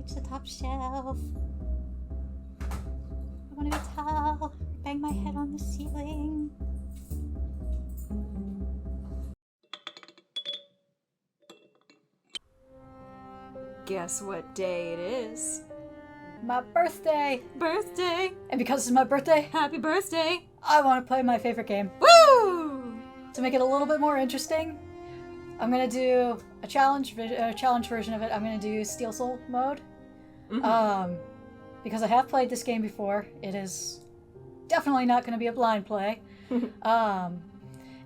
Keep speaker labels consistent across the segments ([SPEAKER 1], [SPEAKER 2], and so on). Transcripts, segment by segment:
[SPEAKER 1] reach the top shelf. I want to be tall. Bang my head on the ceiling.
[SPEAKER 2] Guess what day it is?
[SPEAKER 1] My birthday!
[SPEAKER 2] Birthday!
[SPEAKER 1] And because it's my birthday,
[SPEAKER 2] Happy birthday!
[SPEAKER 1] I want to play my favorite game.
[SPEAKER 2] Woo!
[SPEAKER 1] To make it a little bit more interesting, I'm gonna do a challenge version of it. I'm gonna do Steel Soul mode.
[SPEAKER 2] Mm-hmm.
[SPEAKER 1] Because I have played this game before. It is definitely not gonna be a blind play.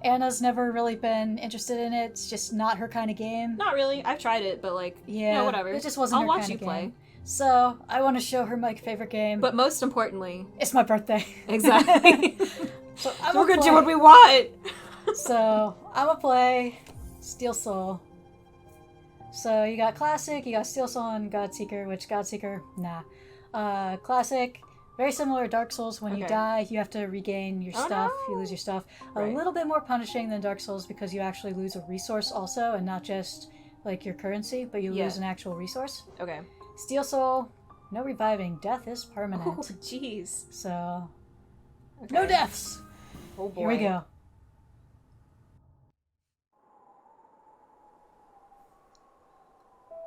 [SPEAKER 1] Anna's never really been interested in it. It's just not her kind of game.
[SPEAKER 2] Not really. I've tried it, but whatever.
[SPEAKER 1] It just wasn't
[SPEAKER 2] I'll
[SPEAKER 1] her
[SPEAKER 2] watch
[SPEAKER 1] kind
[SPEAKER 2] you
[SPEAKER 1] of
[SPEAKER 2] play.
[SPEAKER 1] game. So I want to show her my favorite game.
[SPEAKER 2] But most importantly,
[SPEAKER 1] it's my birthday.
[SPEAKER 2] Exactly.
[SPEAKER 1] So
[SPEAKER 2] we're gonna do what we want.
[SPEAKER 1] So I'm gonna play Steel Soul. So you got Classic, you got Steel Soul, and Godseeker. Which Godseeker, nah. Classic. Very similar to Dark Souls. When you die, you have to regain your stuff. No. You lose your stuff.
[SPEAKER 2] Right.
[SPEAKER 1] A little bit more punishing than Dark Souls because you actually lose a resource also, and not just like your currency, but you lose an actual resource.
[SPEAKER 2] Okay.
[SPEAKER 1] Steel Soul, no reviving. Death is permanent.
[SPEAKER 2] Oh, jeez.
[SPEAKER 1] So, no deaths.
[SPEAKER 2] Oh boy.
[SPEAKER 1] Here we go.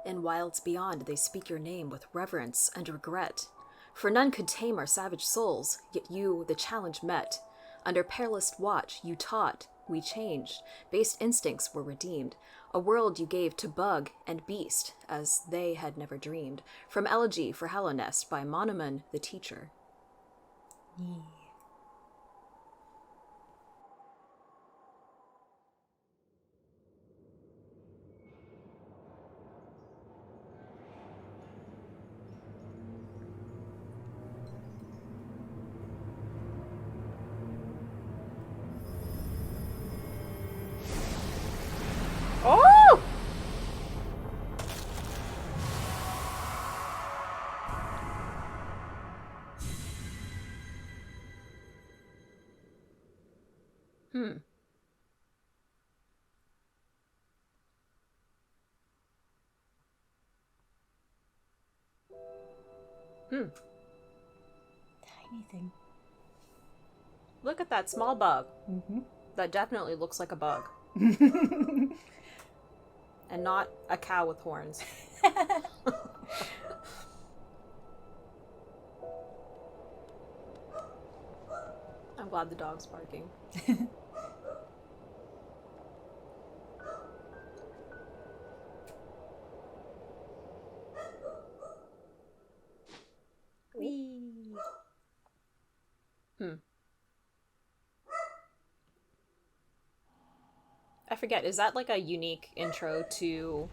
[SPEAKER 3] In wilds beyond they speak your name with reverence and regret. For none could tame our savage souls, yet you the challenge met. Under perilous watch you taught, we changed. Based instincts were redeemed. A world you gave to bug and beast, as they had never dreamed. From Elegy for Hallownest by Monoman the Teacher.
[SPEAKER 1] Yeah.
[SPEAKER 2] Oh!
[SPEAKER 1] Tiny thing.
[SPEAKER 2] Look at that small bug.
[SPEAKER 1] Mm-hmm.
[SPEAKER 2] That definitely looks like a bug. And not a cow with horns. I'm glad the dog's barking.
[SPEAKER 1] Whee.
[SPEAKER 2] I forget, is that like a unique intro to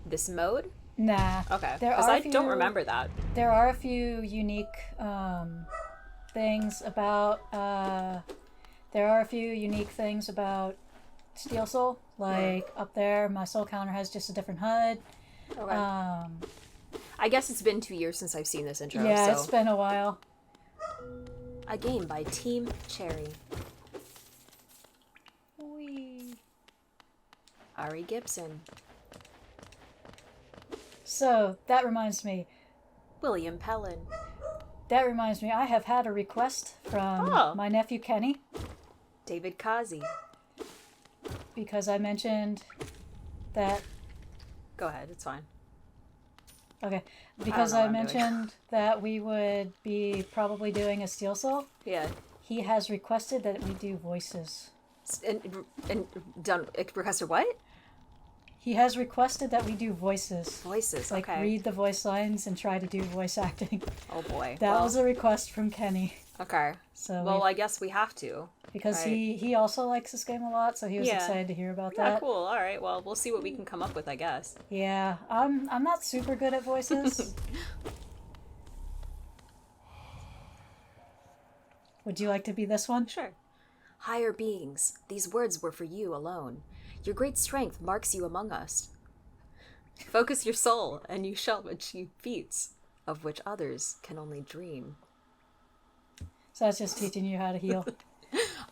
[SPEAKER 2] this mode?
[SPEAKER 1] Nah.
[SPEAKER 2] Okay. Because I don't remember that.
[SPEAKER 1] There are a few unique things about Steel Soul. Like up there, my soul counter has just a different HUD.
[SPEAKER 2] Okay. I guess it's been 2 years since I've seen this intro.
[SPEAKER 1] Yeah,
[SPEAKER 2] so.
[SPEAKER 1] it's been a while.
[SPEAKER 3] A game by Team Cherry.
[SPEAKER 1] Whee.
[SPEAKER 3] Ari Gibson.
[SPEAKER 1] So, that reminds me.
[SPEAKER 3] William Pellin.
[SPEAKER 1] That reminds me, I have had a request from my nephew Kenny.
[SPEAKER 3] David Kazi.
[SPEAKER 1] Because I mentioned that...
[SPEAKER 2] Go ahead, it's fine.
[SPEAKER 1] Okay. Because I mentioned that we would be probably doing a Steel Soul.
[SPEAKER 2] Yeah.
[SPEAKER 1] He has requested that we do voices.
[SPEAKER 2] And done requested what?
[SPEAKER 1] He has requested that we do voices.
[SPEAKER 2] Voices,
[SPEAKER 1] like,
[SPEAKER 2] okay.
[SPEAKER 1] read the voice lines and try to do voice acting.
[SPEAKER 2] Oh boy.
[SPEAKER 1] That was a request from Kenny.
[SPEAKER 2] Okay.
[SPEAKER 1] So
[SPEAKER 2] well, I guess we have to.
[SPEAKER 1] Because he also likes this game a lot, so he was excited to hear about that.
[SPEAKER 2] Yeah, cool. All right. Well, we'll see what we can come up with, I guess.
[SPEAKER 1] Yeah, I'm not super good at voices. Would you like to be this one?
[SPEAKER 2] Sure.
[SPEAKER 3] Higher beings, these words were for you alone. Your great strength marks you among us. Focus your soul, and you shall achieve feats of which others can only dream.
[SPEAKER 1] So that's just teaching you how to heal.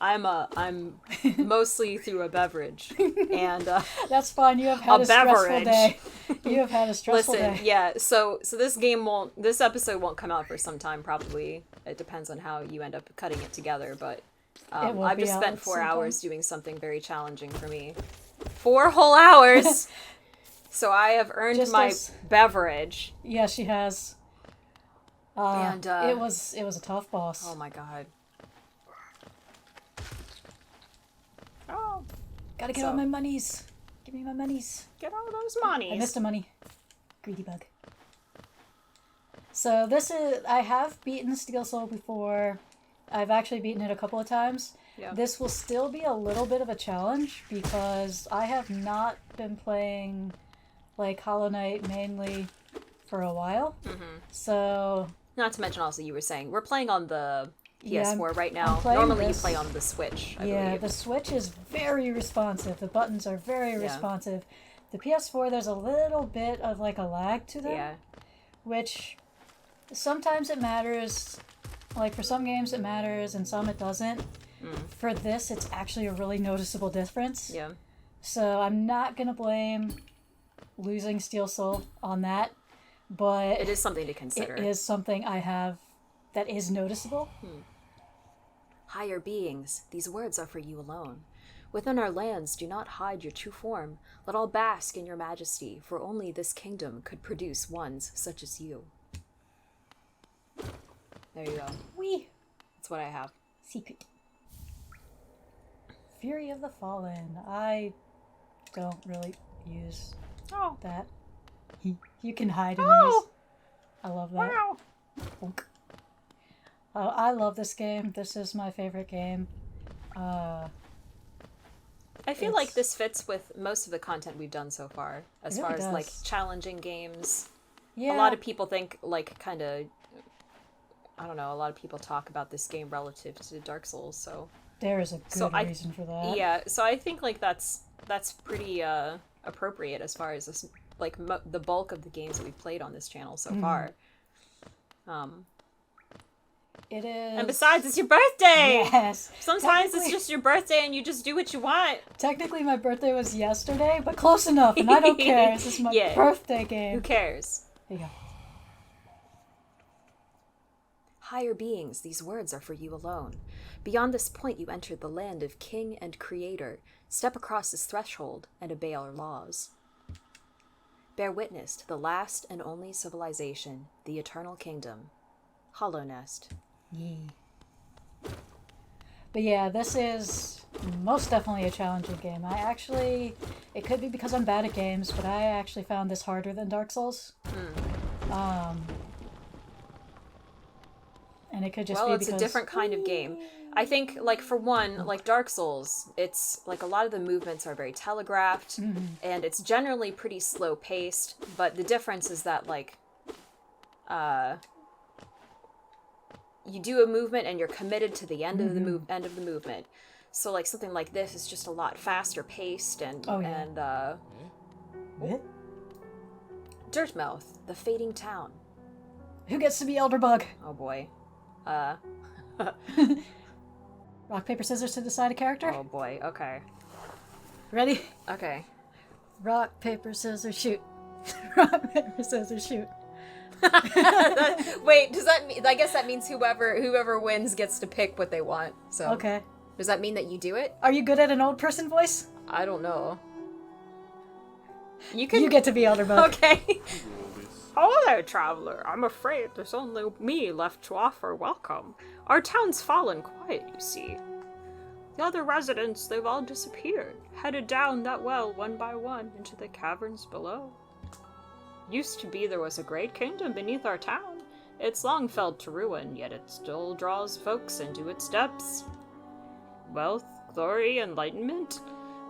[SPEAKER 2] I'm mostly through a beverage, and
[SPEAKER 1] That's fine. You have had a stressful day. You have had a stressful
[SPEAKER 2] listen,
[SPEAKER 1] day.
[SPEAKER 2] yeah. So this episode won't come out for some time. Probably it depends on how you end up cutting it together. But
[SPEAKER 1] It will
[SPEAKER 2] I've
[SPEAKER 1] be
[SPEAKER 2] just
[SPEAKER 1] out
[SPEAKER 2] spent
[SPEAKER 1] at
[SPEAKER 2] 4
[SPEAKER 1] some
[SPEAKER 2] hours
[SPEAKER 1] point.
[SPEAKER 2] doing something very challenging for me. 4 whole hours. So I have earned
[SPEAKER 1] Just
[SPEAKER 2] my
[SPEAKER 1] as-
[SPEAKER 2] beverage.
[SPEAKER 1] Yeah, she has.
[SPEAKER 2] And
[SPEAKER 1] It was a tough boss.
[SPEAKER 2] oh my god. Oh,
[SPEAKER 1] Gotta get
[SPEAKER 2] so-
[SPEAKER 1] all my monies. Give me my monies.
[SPEAKER 2] get all those monies.
[SPEAKER 1] I missed a money. Greedy bug. So I have beaten Steel Soul before. I've actually beaten it a couple of times.
[SPEAKER 2] Yeah.
[SPEAKER 1] This will still be a little bit of a challenge because I have not been playing like Hollow Knight mainly for a while.
[SPEAKER 2] Mm-hmm.
[SPEAKER 1] So
[SPEAKER 2] Not to mention, also, you were saying we're playing on the
[SPEAKER 1] Yeah,
[SPEAKER 2] PS4 right
[SPEAKER 1] I'm
[SPEAKER 2] now.
[SPEAKER 1] playing
[SPEAKER 2] Normally,
[SPEAKER 1] this.
[SPEAKER 2] you play on the Switch. I
[SPEAKER 1] yeah,
[SPEAKER 2] believe.
[SPEAKER 1] the Switch is very responsive. The buttons are very responsive. The PS4, there's a little bit of like a lag to them,
[SPEAKER 2] Yeah.
[SPEAKER 1] which sometimes it matters. Like for some games it matters and some it doesn't. For this, it's actually a really noticeable difference.
[SPEAKER 2] Yeah.
[SPEAKER 1] So I'm not gonna blame losing Steel Soul on that, but
[SPEAKER 2] It is something to consider.
[SPEAKER 1] it is something I have that is noticeable.
[SPEAKER 3] Higher beings, these words are for you alone. Within our lands, do not hide your true form. Let all bask in your majesty, for only this kingdom could produce ones such as you.
[SPEAKER 2] There you go.
[SPEAKER 1] Wee!
[SPEAKER 2] That's what I have.
[SPEAKER 1] Secret. Fury of the Fallen. I don't really use
[SPEAKER 2] Oh.
[SPEAKER 1] that. You can hide in
[SPEAKER 2] Oh!
[SPEAKER 1] these. I love that.
[SPEAKER 2] Wow.
[SPEAKER 1] Bonk. I love this game. This is my favorite game.
[SPEAKER 2] I feel
[SPEAKER 1] It's-
[SPEAKER 2] like this fits with most of the content we've done so far, as
[SPEAKER 1] It
[SPEAKER 2] far
[SPEAKER 1] really
[SPEAKER 2] as like
[SPEAKER 1] does.
[SPEAKER 2] challenging games.
[SPEAKER 1] Yeah.
[SPEAKER 2] A lot of people think like kind of, I don't know. A lot of people talk about this game relative to Dark Souls, so
[SPEAKER 1] There is a good
[SPEAKER 2] So I-
[SPEAKER 1] reason for that.
[SPEAKER 2] yeah. So I think like that's pretty appropriate as far as this, like the bulk of the games that we've played on this channel so far.
[SPEAKER 1] It is.
[SPEAKER 2] And besides, it's your birthday.
[SPEAKER 1] Yes.
[SPEAKER 2] Sometimes it's
[SPEAKER 1] Technically-
[SPEAKER 2] just your birthday and you just do what you want.
[SPEAKER 1] Technically, my birthday was yesterday, but close enough, and I don't care. This is my
[SPEAKER 2] Yeah.
[SPEAKER 1] birthday
[SPEAKER 2] Who
[SPEAKER 1] game.
[SPEAKER 2] cares?
[SPEAKER 1] There you go.
[SPEAKER 3] Higher beings, these words are for you alone. Beyond this point, you entered the land of King and Creator. Step across this threshold and obey our laws. Bear witness to the last and only civilization, the Eternal Kingdom. Hollow Nest.
[SPEAKER 1] Yee. But yeah, this is most definitely a challenging game. It could be because I'm bad at games, but I actually found this harder than Dark Souls. And it could just be
[SPEAKER 2] Well, it's
[SPEAKER 1] because
[SPEAKER 2] a different kind of game. I think, like, for one, like Dark Souls, it's like a lot of the movements are very telegraphed, and it's generally pretty slow paced. But the difference is that, like, you do a movement and you're committed to the end of the end of the movement. So, like, something like this is just a lot faster paced and
[SPEAKER 1] Oh, yeah.
[SPEAKER 2] and
[SPEAKER 3] Dirtmouth, the fading town.
[SPEAKER 1] Who gets to be Elderbug?
[SPEAKER 2] oh boy,
[SPEAKER 1] Rock, paper, scissors to decide a character?
[SPEAKER 2] oh boy. Okay,
[SPEAKER 1] Ready?
[SPEAKER 2] okay.
[SPEAKER 1] Rock, paper, scissors, shoot. Rock, paper, scissors, shoot.
[SPEAKER 2] Wait, does that mean? I guess that means whoever wins gets to pick what they want. So
[SPEAKER 1] Okay.
[SPEAKER 2] does that mean that you do it?
[SPEAKER 1] Are you good at an old person voice?
[SPEAKER 2] I don't know. You can.
[SPEAKER 1] You get to be Elderbug.
[SPEAKER 2] Okay. Hello there, traveler. I'm afraid there's only me left to offer welcome. Our town's fallen quiet, you see. The other residents, they've all disappeared, headed down that well one by one into the caverns below. Used to be there was a great kingdom beneath our town. It's long fell to ruin, yet it still draws folks into its depths. Wealth, glory, enlightenment.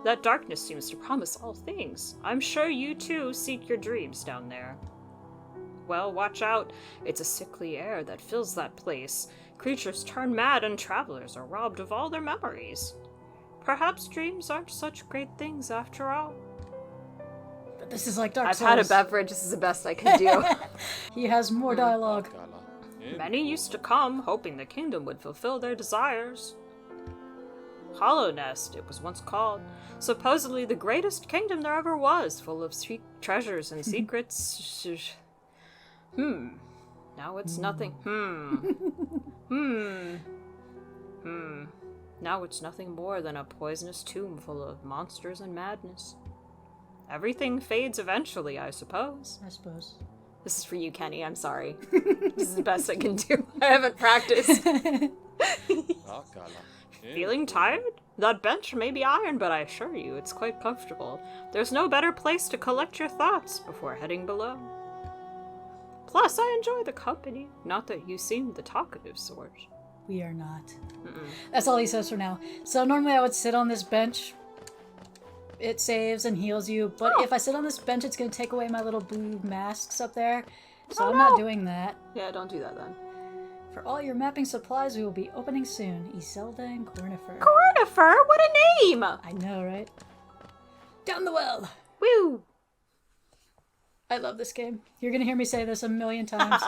[SPEAKER 2] That darkness seems to promise all things. I'm sure you too seek your dreams down there. Well, watch out. It's a sickly air that fills that place. Creatures turn mad and travelers are robbed of all their memories. Perhaps dreams aren't such great things after all.
[SPEAKER 1] But this is like Dark
[SPEAKER 2] I've
[SPEAKER 1] Souls.
[SPEAKER 2] had a beverage. This is the best I can do.
[SPEAKER 1] He has more dialogue.
[SPEAKER 2] Many used to come, hoping the kingdom would fulfill their desires. Hollow Nest, it was once called. Supposedly the greatest kingdom there ever was, full of treasures and secrets. Now it's nothing. Now it's nothing more than a poisonous tomb full of monsters and madness. Everything fades eventually, I suppose.
[SPEAKER 1] I suppose.
[SPEAKER 3] This is for you, Kenny. I'm sorry. This is the best I can do. I haven't practiced.
[SPEAKER 2] Feeling tired? That bench may be iron, but I assure you it's quite comfortable. There's no better place to collect your thoughts before heading below. Plus, I enjoy the company. Not that you seem the talkative sort.
[SPEAKER 1] We are not. That's all he says for now. So normally I would sit on this bench. It saves and heals you, but if I sit on this bench, it's going to take away my little blue masks up there. So I'm not doing that.
[SPEAKER 3] Yeah, don't do that then.
[SPEAKER 1] For all your mapping supplies, we will be opening soon. Iselda and Cornifer.
[SPEAKER 2] Cornifer? What a name!
[SPEAKER 1] I know, right? Down the well!
[SPEAKER 2] Woo!
[SPEAKER 1] I love this game. You're going to hear me say this a million times,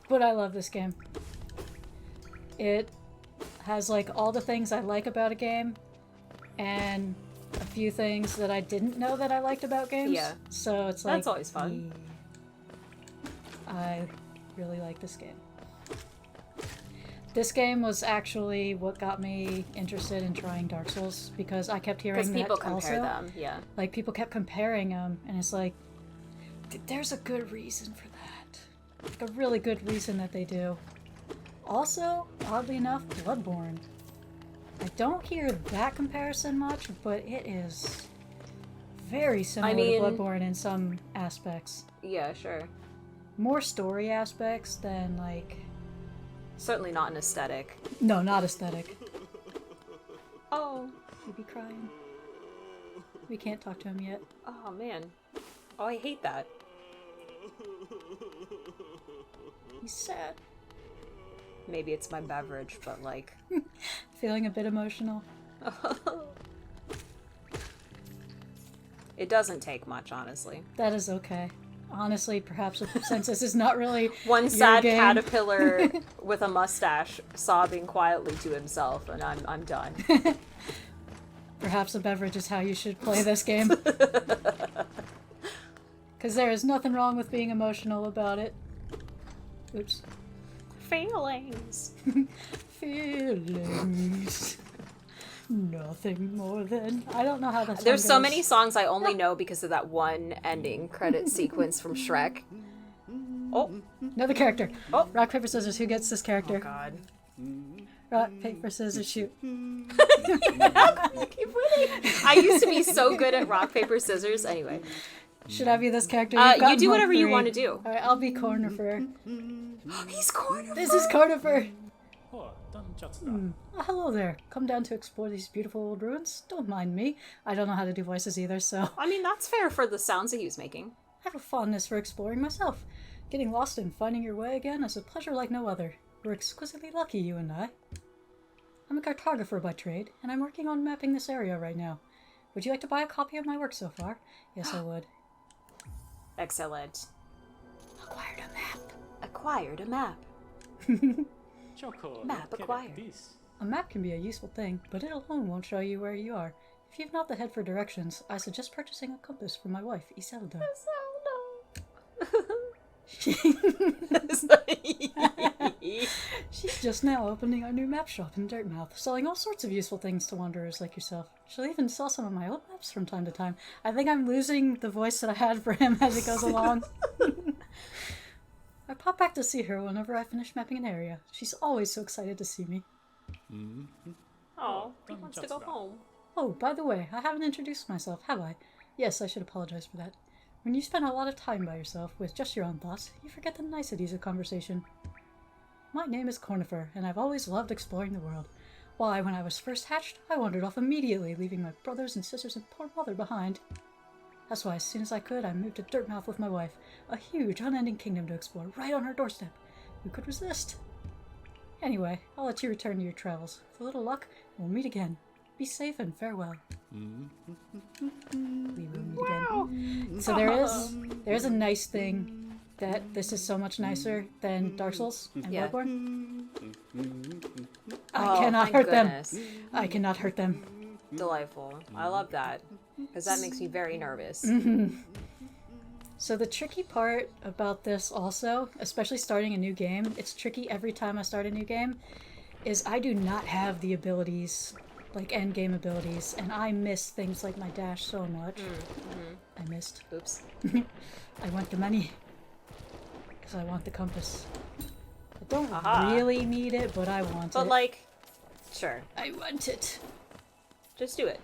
[SPEAKER 1] but I love this game. It has, like, all the things I like about a game, and a few things that I didn't know that I liked about games.
[SPEAKER 3] Yeah.
[SPEAKER 1] So it's like...
[SPEAKER 3] That's always fun.
[SPEAKER 1] I really like this game. This game was actually what got me interested in trying Dark Souls, because I kept hearing that
[SPEAKER 3] Because people compare
[SPEAKER 1] also.
[SPEAKER 3] them, yeah.
[SPEAKER 1] Like, people kept comparing them, and it's like, there's a good reason for that. Like, a really good reason that they do. Also, oddly enough, Bloodborne. I don't hear that comparison much, but it is very similar to Bloodborne in some aspects.
[SPEAKER 3] Yeah, sure.
[SPEAKER 1] More story aspects than, like...
[SPEAKER 3] Certainly not an aesthetic.
[SPEAKER 1] No, not aesthetic.
[SPEAKER 3] Oh.
[SPEAKER 1] You be crying. We can't talk to him yet.
[SPEAKER 3] Oh, man. Oh, I hate that.
[SPEAKER 1] He's sad.
[SPEAKER 3] Maybe it's my beverage, but like...
[SPEAKER 1] Feeling a bit emotional.
[SPEAKER 3] It doesn't take much, honestly.
[SPEAKER 1] That is okay. Honestly, perhaps since this is not really
[SPEAKER 3] One sad
[SPEAKER 1] game.
[SPEAKER 3] caterpillar with a mustache sobbing quietly to himself, and I'm done.
[SPEAKER 1] Perhaps a beverage is how you should play this game. Because there is nothing wrong with being emotional about it. Oops.
[SPEAKER 2] Feelings.
[SPEAKER 1] Feelings. Nothing more than... I don't know how that song
[SPEAKER 3] There's so
[SPEAKER 1] goes.
[SPEAKER 3] many songs I only know because of that one ending credit sequence from Shrek.
[SPEAKER 2] Oh.
[SPEAKER 1] Another character.
[SPEAKER 3] Oh.
[SPEAKER 1] Rock, paper, scissors. Who gets this character?
[SPEAKER 3] Oh, God.
[SPEAKER 1] Rock, paper, scissors, shoot.
[SPEAKER 3] I keep winning. I used to be so good at rock, paper, scissors. Anyway.
[SPEAKER 1] Should I be this character?
[SPEAKER 3] You do whatever you want to do.
[SPEAKER 1] Alright, I'll be Cornifer.
[SPEAKER 3] He's Cornifer.
[SPEAKER 1] This is Cornifer.
[SPEAKER 4] Oh,
[SPEAKER 1] Hello there. Come down to explore these beautiful old ruins. Don't mind me. I don't know how to do voices either, so
[SPEAKER 3] I mean, that's fair for the sounds that he was making.
[SPEAKER 1] I have a fondness for exploring myself. Getting lost and finding your way again is a pleasure like no other. We're exquisitely lucky, you and I. I'm a cartographer by trade, and I'm working on mapping this area right now. Would you like to buy a copy of my work so far? Yes, I would.
[SPEAKER 3] Excellent.
[SPEAKER 1] Acquired a map.
[SPEAKER 3] Acquired a map. Map acquired.
[SPEAKER 1] A map can be a useful thing, but it alone won't show you where you are. If you've not the head for directions, I suggest purchasing a compass for my wife, Iselda. She's just now opening our new map shop in Dirtmouth, selling all sorts of useful things to wanderers like yourself. She'll even sell some of my old maps from time to time. I think I'm losing the voice that I had for him as it goes along. I pop back to see her whenever I finish mapping an area. She's always so excited to see me.
[SPEAKER 2] Oh, he wants to go home.
[SPEAKER 1] Oh, by the way, I haven't introduced myself, have I? Yes, I should apologize for that. When you spend a lot of time by yourself with just your own thoughts, you forget the niceties of conversation. My name is Cornifer, and I've always loved exploring the world. Why, when I was first hatched, I wandered off immediately, leaving my brothers and sisters and poor mother behind. That's why as soon as I could, I moved to Dirtmouth with my wife, a huge, unending kingdom to explore right on her doorstep. Who could resist? Anyway, I'll let you return to your travels. With a little luck, we'll meet again. Be safe and farewell. We will meet again. So there is a nice thing that this is so much nicer than Dark Souls and
[SPEAKER 3] Yeah.
[SPEAKER 1] Bloodborne.
[SPEAKER 3] Oh,
[SPEAKER 1] I cannot
[SPEAKER 3] thank
[SPEAKER 1] hurt
[SPEAKER 3] goodness.
[SPEAKER 1] them. I cannot hurt them.
[SPEAKER 3] Delightful. I love that. Because that makes me very nervous.
[SPEAKER 1] So the tricky part about this also, especially starting a new game, it's tricky every time I start a new game, is I do not have the abilities, like end game abilities, and I miss things like my dash so much. I missed.
[SPEAKER 3] Oops.
[SPEAKER 1] I want the money. Because I want the compass. I don't
[SPEAKER 3] Aha.
[SPEAKER 1] really need it, but I want it.
[SPEAKER 3] But, like, sure.
[SPEAKER 1] I want it.
[SPEAKER 3] Just do it.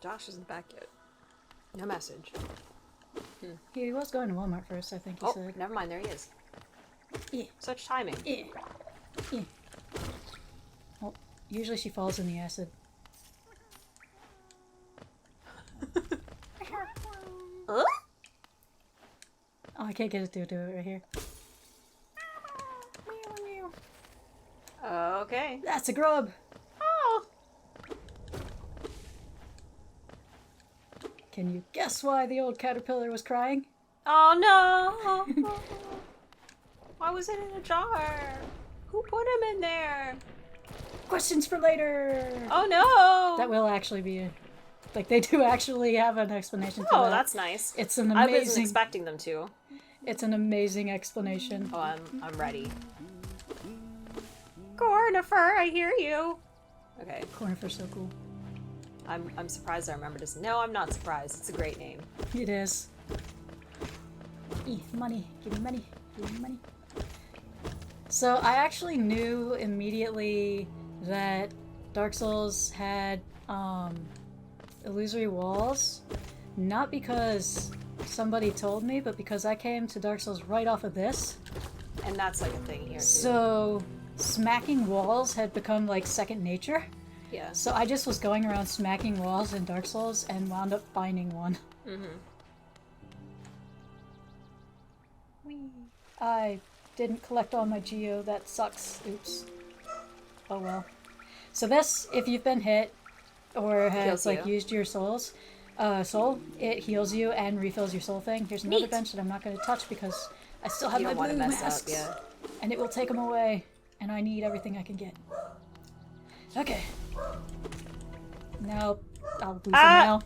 [SPEAKER 3] Josh isn't back yet. No message.
[SPEAKER 1] He was going to Walmart first, I think he
[SPEAKER 3] Oh,
[SPEAKER 1] said.
[SPEAKER 3] never mind. There he is.
[SPEAKER 1] Yeah.
[SPEAKER 3] Such timing.
[SPEAKER 1] Yeah. Yeah. Well, usually she falls in the acid.
[SPEAKER 3] Huh?
[SPEAKER 1] Oh, I can't get it to do it right here.
[SPEAKER 3] Okay.
[SPEAKER 1] That's a grub!
[SPEAKER 3] Oh.
[SPEAKER 1] Can you guess why the old caterpillar was crying?
[SPEAKER 3] Oh no! Why was it in a jar? Who put him in there?
[SPEAKER 1] Questions for later!
[SPEAKER 3] Oh no!
[SPEAKER 1] That will actually be a... Like, they do actually have an explanation for that.
[SPEAKER 3] Oh, that's nice.
[SPEAKER 1] It's an
[SPEAKER 3] I wasn't
[SPEAKER 1] amazing...
[SPEAKER 3] expecting them to.
[SPEAKER 1] It's an amazing explanation.
[SPEAKER 3] Oh, I'm ready. Cornifer, I hear you. Okay,
[SPEAKER 1] Cornifer's so cool.
[SPEAKER 3] I'm surprised I remembered this. No, I'm not surprised. It's a great name.
[SPEAKER 1] It is. Money. Give me money. Give me money. So I actually knew immediately that Dark Souls had illusory walls, not because somebody told me, but because I came to Dark Souls right off of this.
[SPEAKER 3] And that's like a thing here too.
[SPEAKER 1] So smacking walls had become like second nature.
[SPEAKER 3] Yeah.
[SPEAKER 1] So I just was going around smacking walls in Dark Souls and wound up finding one. I didn't collect all my geo, that sucks. Oops. Oh well. So this, if you've been hit or has
[SPEAKER 3] Heals
[SPEAKER 1] like
[SPEAKER 3] you.
[SPEAKER 1] used your soul, it heals you and refills your soul thing. Here's another
[SPEAKER 3] Neat.
[SPEAKER 1] bench that I'm not going to touch because I still have
[SPEAKER 3] You
[SPEAKER 1] my
[SPEAKER 3] don't want to
[SPEAKER 1] blue
[SPEAKER 3] mess
[SPEAKER 1] masks.
[SPEAKER 3] up, yeah.
[SPEAKER 1] And it will take them away. And I need everything I can get. Okay. Now, I'll lose them now.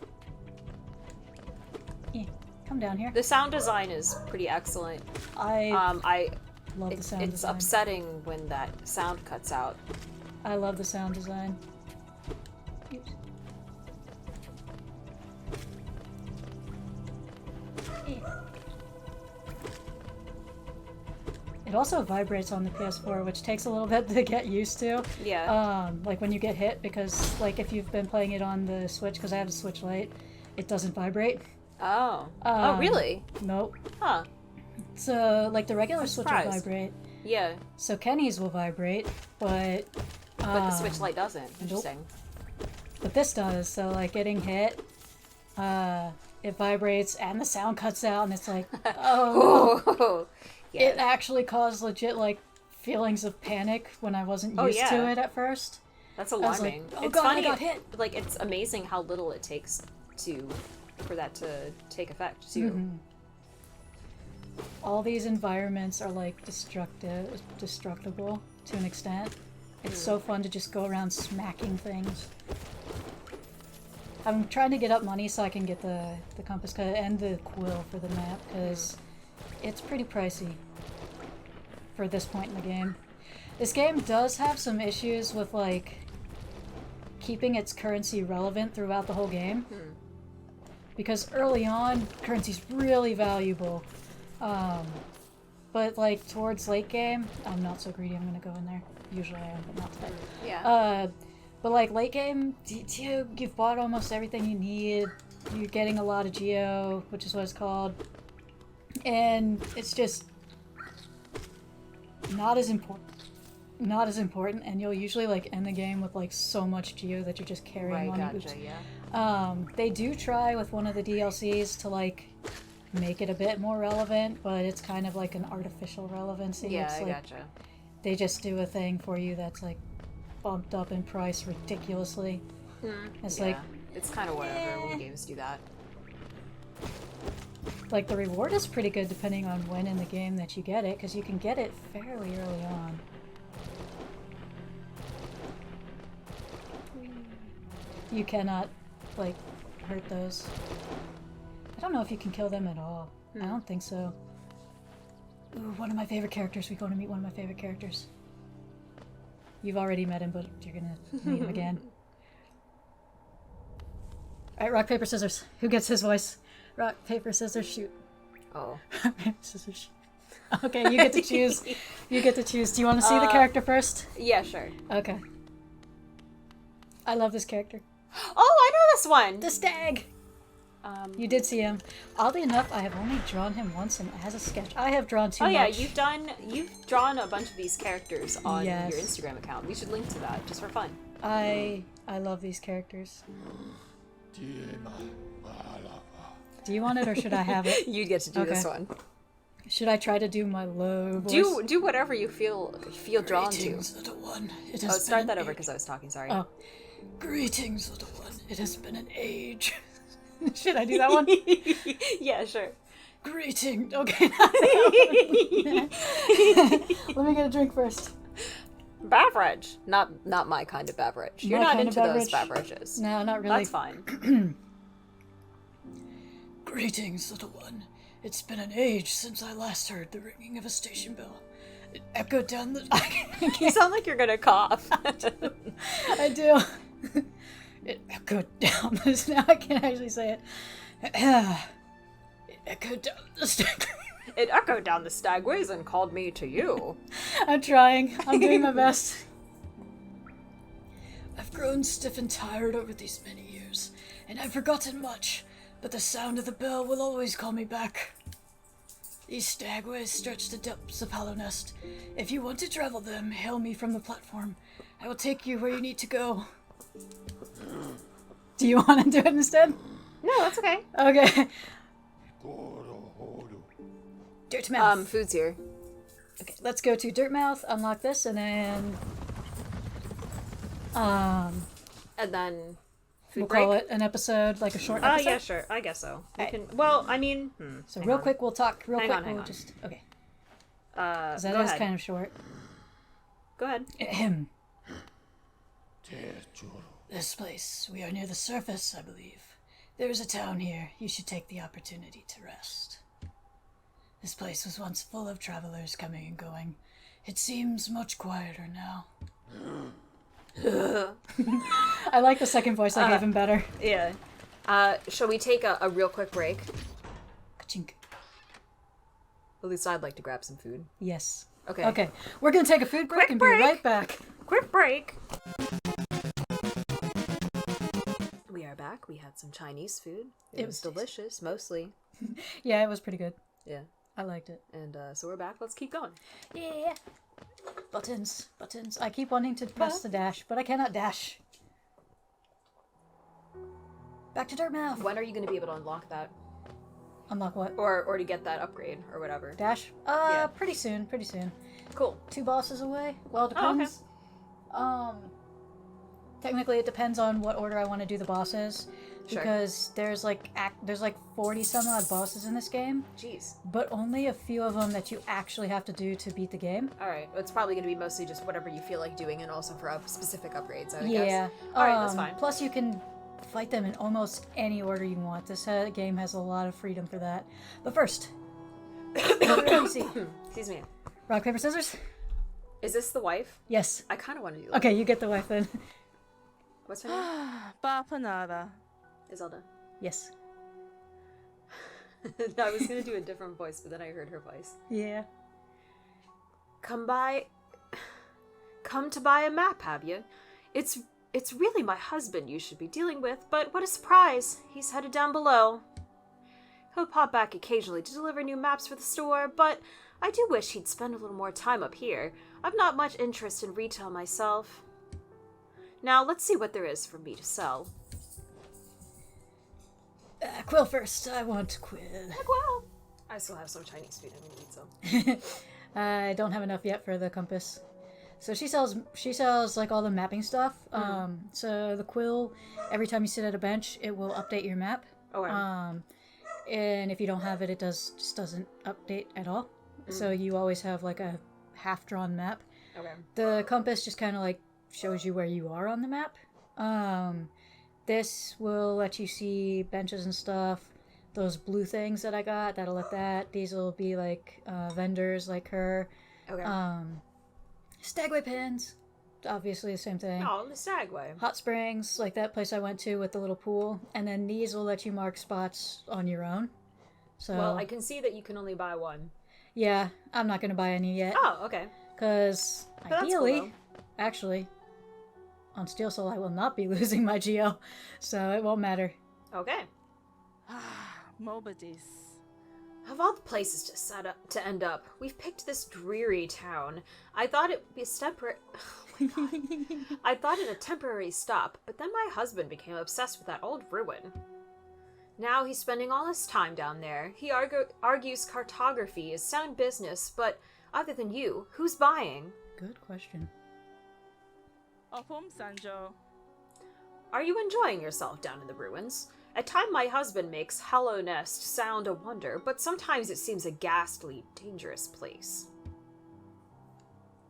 [SPEAKER 1] Yeah, come down here.
[SPEAKER 3] The sound design is pretty excellent.
[SPEAKER 1] I
[SPEAKER 3] I
[SPEAKER 1] love the sound
[SPEAKER 3] it's
[SPEAKER 1] design.
[SPEAKER 3] upsetting when that sound cuts out.
[SPEAKER 1] I love the sound design. Oops. It also vibrates on the PS4, which takes a little bit to get used to.
[SPEAKER 3] Yeah.
[SPEAKER 1] Like when you get hit, because like if you've been playing it on the Switch, because I have the Switch Lite, it doesn't vibrate.
[SPEAKER 3] Oh. Oh, really?
[SPEAKER 1] Nope.
[SPEAKER 3] Huh.
[SPEAKER 1] So like the regular Switch will
[SPEAKER 3] surprised.
[SPEAKER 1] vibrate.
[SPEAKER 3] Yeah.
[SPEAKER 1] So Kenny's will vibrate, but
[SPEAKER 3] But the Switch Lite doesn't.
[SPEAKER 1] nope.
[SPEAKER 3] Interesting.
[SPEAKER 1] But this does. So like getting hit, it vibrates and the sound cuts out, and it's like, oh.
[SPEAKER 3] Oh.
[SPEAKER 1] It
[SPEAKER 3] Yeah.
[SPEAKER 1] actually caused legit like feelings of panic when I wasn't
[SPEAKER 3] Oh,
[SPEAKER 1] used
[SPEAKER 3] yeah.
[SPEAKER 1] to it at first.
[SPEAKER 3] That's
[SPEAKER 1] was like,
[SPEAKER 3] alarming.
[SPEAKER 1] oh
[SPEAKER 3] It's
[SPEAKER 1] God, I
[SPEAKER 3] funny.
[SPEAKER 1] got hit.
[SPEAKER 3] Like it's amazing how little it takes for that to take effect too.
[SPEAKER 1] All these environments are like destructible to an extent. It's so fun to just go around smacking things. I'm trying to get up money so I can get the compass cut and the quill for the map, because it's pretty pricey for this point in the game. This game does have some issues with like keeping its currency relevant throughout the whole game. Because early on, currency's really valuable. But like towards late game, I'm not so greedy, I'm gonna go in there. Usually I am, but not today.
[SPEAKER 3] Yeah.
[SPEAKER 1] But like late game, you've bought almost everything you need. You're getting a lot of geo, which is what it's called. And it's just not as important. Not as important, and you'll usually like end the game with like so much geo that you're just carrying
[SPEAKER 3] Right.
[SPEAKER 1] on.
[SPEAKER 3] Gotcha. Yeah.
[SPEAKER 1] They do try with one of the DLCs to like make it a bit more relevant, but it's kind of like an artificial relevancy.
[SPEAKER 3] Yeah.
[SPEAKER 1] It's
[SPEAKER 3] I
[SPEAKER 1] like
[SPEAKER 3] gotcha.
[SPEAKER 1] they just do a thing for you that's like bumped up in price ridiculously. It's
[SPEAKER 3] it's kind of whatever when games do that.
[SPEAKER 1] like the reward is pretty good depending on when in the game that you get it, because you can get it fairly early on. You cannot, like, hurt those. I don't know if you can kill them at all. I don't think so. Ooh, one of my favorite characters. We're going to meet one of my favorite characters. You've already met him, but you're going to meet him again. Alright, rock, paper, scissors. Who gets his voice? Rock, paper, scissors, shoot.
[SPEAKER 3] Oh.
[SPEAKER 1] Rock, paper, scissors, shoot. Okay, you get to choose. You get to choose. Do you want to see the character first?
[SPEAKER 3] Yeah, sure.
[SPEAKER 1] Okay. I love this character.
[SPEAKER 3] Oh, I know this one!
[SPEAKER 1] The stag! You did see him. Oddly enough, I have only drawn him once and as a sketch. I have drawn too much.
[SPEAKER 3] Yeah, you've drawn a bunch of these characters on
[SPEAKER 1] Yes.
[SPEAKER 3] your Instagram account. We should link to that, just for fun.
[SPEAKER 1] I love these characters. Do you want it or should I have it?
[SPEAKER 3] You get to do this
[SPEAKER 1] Okay.
[SPEAKER 3] one.
[SPEAKER 1] Should I try to do my low voice?
[SPEAKER 3] Do whatever you feel drawn to.
[SPEAKER 1] Greetings, little one. It
[SPEAKER 3] Oh,
[SPEAKER 1] has
[SPEAKER 3] start
[SPEAKER 1] been
[SPEAKER 3] that
[SPEAKER 1] an
[SPEAKER 3] over
[SPEAKER 1] age.
[SPEAKER 3] because I was talking, sorry.
[SPEAKER 1] Oh. Greetings, little one. It has been an age. Should I do that one?
[SPEAKER 3] Yeah, sure.
[SPEAKER 1] Greeting. Okay. Not that one. Let me get a drink first.
[SPEAKER 3] Beverage. Not my kind of beverage. You're
[SPEAKER 1] My
[SPEAKER 3] not
[SPEAKER 1] kind
[SPEAKER 3] into
[SPEAKER 1] of
[SPEAKER 3] those
[SPEAKER 1] beverage?
[SPEAKER 3] beverages.
[SPEAKER 1] No, not really.
[SPEAKER 3] That's fine.
[SPEAKER 1] Greetings, little one. It's been an age since I last heard the ringing of a station bell. It echoed down the...
[SPEAKER 3] You sound like you're gonna cough.
[SPEAKER 1] I do. It echoed down this. Now I can't actually say it. It echoed down the stag.
[SPEAKER 3] It echoed down the Stagways and called me to you.
[SPEAKER 1] I'm trying. I'm doing my best. I've grown stiff and tired over these many years, and I've forgotten much, but the sound of the bell will always call me back. These stagways stretch the depths of Hollow Nest. If you want to travel them, hail me from the platform. I will take you where you need to go. Do you want to do it instead?
[SPEAKER 3] No, that's okay.
[SPEAKER 1] Okay. Dirtmouth.
[SPEAKER 3] Food's here.
[SPEAKER 1] Okay, let's go to Dirtmouth, unlock this, and then...
[SPEAKER 3] And then food
[SPEAKER 1] we'll
[SPEAKER 3] break.
[SPEAKER 1] call it an episode, like a short episode.
[SPEAKER 2] Yeah, sure. I guess so. We
[SPEAKER 1] Okay.
[SPEAKER 2] can. Well, I mean.
[SPEAKER 1] So real quick, we'll talk. Real
[SPEAKER 2] Hang
[SPEAKER 1] quick,
[SPEAKER 2] on, hang
[SPEAKER 1] we'll
[SPEAKER 2] on.
[SPEAKER 1] just... Okay. 'Cause that
[SPEAKER 2] Go
[SPEAKER 1] is
[SPEAKER 2] ahead.
[SPEAKER 1] kind of short.
[SPEAKER 2] Go ahead.
[SPEAKER 1] Ahem. This place. We are near the surface, I believe. There is a town here. You should take the opportunity to rest. This place was once full of travelers coming and going. It seems much quieter now. I like the second voice I gave him better.
[SPEAKER 3] Yeah. Shall we take a real quick break?
[SPEAKER 1] Ka-chink.
[SPEAKER 3] At least I'd like to grab some food.
[SPEAKER 1] Yes.
[SPEAKER 3] Okay.
[SPEAKER 1] Okay. We're gonna take a food break
[SPEAKER 2] Quick
[SPEAKER 1] and
[SPEAKER 2] break.
[SPEAKER 1] be right back.
[SPEAKER 2] Quick break.
[SPEAKER 3] We are back. We had some Chinese food.
[SPEAKER 1] It
[SPEAKER 3] It
[SPEAKER 1] was
[SPEAKER 3] was delicious, mostly.
[SPEAKER 1] Yeah, it was pretty good.
[SPEAKER 3] Yeah.
[SPEAKER 1] I liked it.
[SPEAKER 3] And so we're back. Let's keep going.
[SPEAKER 1] Yeah. Buttons. Buttons. I keep wanting to press the dash, but I cannot dash. Back to Dirtmouth.
[SPEAKER 3] When are you going to be able to unlock that?
[SPEAKER 1] Unlock what?
[SPEAKER 3] Or to get that upgrade or whatever?
[SPEAKER 1] Dash?
[SPEAKER 3] Yeah.
[SPEAKER 1] Pretty soon. Pretty soon.
[SPEAKER 3] Cool.
[SPEAKER 1] 2 bosses away? Well, it
[SPEAKER 2] Oh, okay.
[SPEAKER 1] depends. Technically it depends on what order I want to do the bosses.
[SPEAKER 3] Sure.
[SPEAKER 1] Because there's like 40 some odd bosses in this game,
[SPEAKER 3] Jeez.
[SPEAKER 1] but only a few of them that you actually have to do to beat the game.
[SPEAKER 3] Alright. It's probably going to be mostly just whatever you feel like doing and also for specific upgrades, I
[SPEAKER 1] Yeah.
[SPEAKER 3] guess. Alright, that's fine.
[SPEAKER 1] Plus you can fight them in almost any order you want. This game has a lot of freedom for that. But first, let me see.
[SPEAKER 3] Excuse me.
[SPEAKER 1] Rock, paper, scissors?
[SPEAKER 3] Is this the wife?
[SPEAKER 1] Yes.
[SPEAKER 3] I kind of want to do that.
[SPEAKER 1] Okay, you get the wife then.
[SPEAKER 3] What's her name?
[SPEAKER 4] Papanada.
[SPEAKER 3] Iselda.
[SPEAKER 1] Yes.
[SPEAKER 3] No, I was going to do a different voice, but then I heard her voice.
[SPEAKER 1] Yeah.
[SPEAKER 3] Come to buy a map, have you? It's really my husband you should be dealing with, but what a surprise. He's headed down below. He'll pop back occasionally to deliver new maps for the store, but I do wish he'd spend a little more time up here. I've not much interest in retail myself. Now, let's see what there is for me to sell.
[SPEAKER 1] Quill first. I want Quill.
[SPEAKER 3] Well, I still have some Chinese food. I'm gonna eat some.
[SPEAKER 1] I don't have enough yet for the compass. So she sells like all the mapping stuff. So the quill, every time you sit at a bench, it will update your map.
[SPEAKER 2] Okay.
[SPEAKER 1] And if you don't have it, it just doesn't update at all. So you always have like a half-drawn map.
[SPEAKER 2] Okay.
[SPEAKER 1] The compass just kind of like shows you where you are on the map. This will let you see benches and stuff. Those blue things that I got, that'll let that. These will be like vendors like her.
[SPEAKER 2] Okay.
[SPEAKER 1] Stagway pins, obviously the same thing.
[SPEAKER 2] Oh, the Stagway.
[SPEAKER 1] Hot springs, like that place I went to with the little pool. And then these will let you mark spots on your own. So,
[SPEAKER 3] Well, I can see that you can only buy one.
[SPEAKER 1] yeah, I'm not going to buy any yet.
[SPEAKER 3] Oh, okay.
[SPEAKER 1] Because
[SPEAKER 3] that's
[SPEAKER 1] ideally,
[SPEAKER 3] cool,
[SPEAKER 1] actually, on Steel Soul I will not be losing my Geo. So it won't matter.
[SPEAKER 2] Okay.
[SPEAKER 4] Mobadis.
[SPEAKER 3] Of all the places to end up, we've picked this dreary town. I thought it would be I thought it a temporary stop, but then my husband became obsessed with that old ruin. Now he's spending all his time down there. He argues cartography is sound business, but other than you, who's buying?
[SPEAKER 1] Good question.
[SPEAKER 4] Opum Sanjo.
[SPEAKER 3] Are you enjoying yourself down in the ruins? At times my husband makes Hello Nest sound a wonder, but sometimes it seems a ghastly, dangerous place.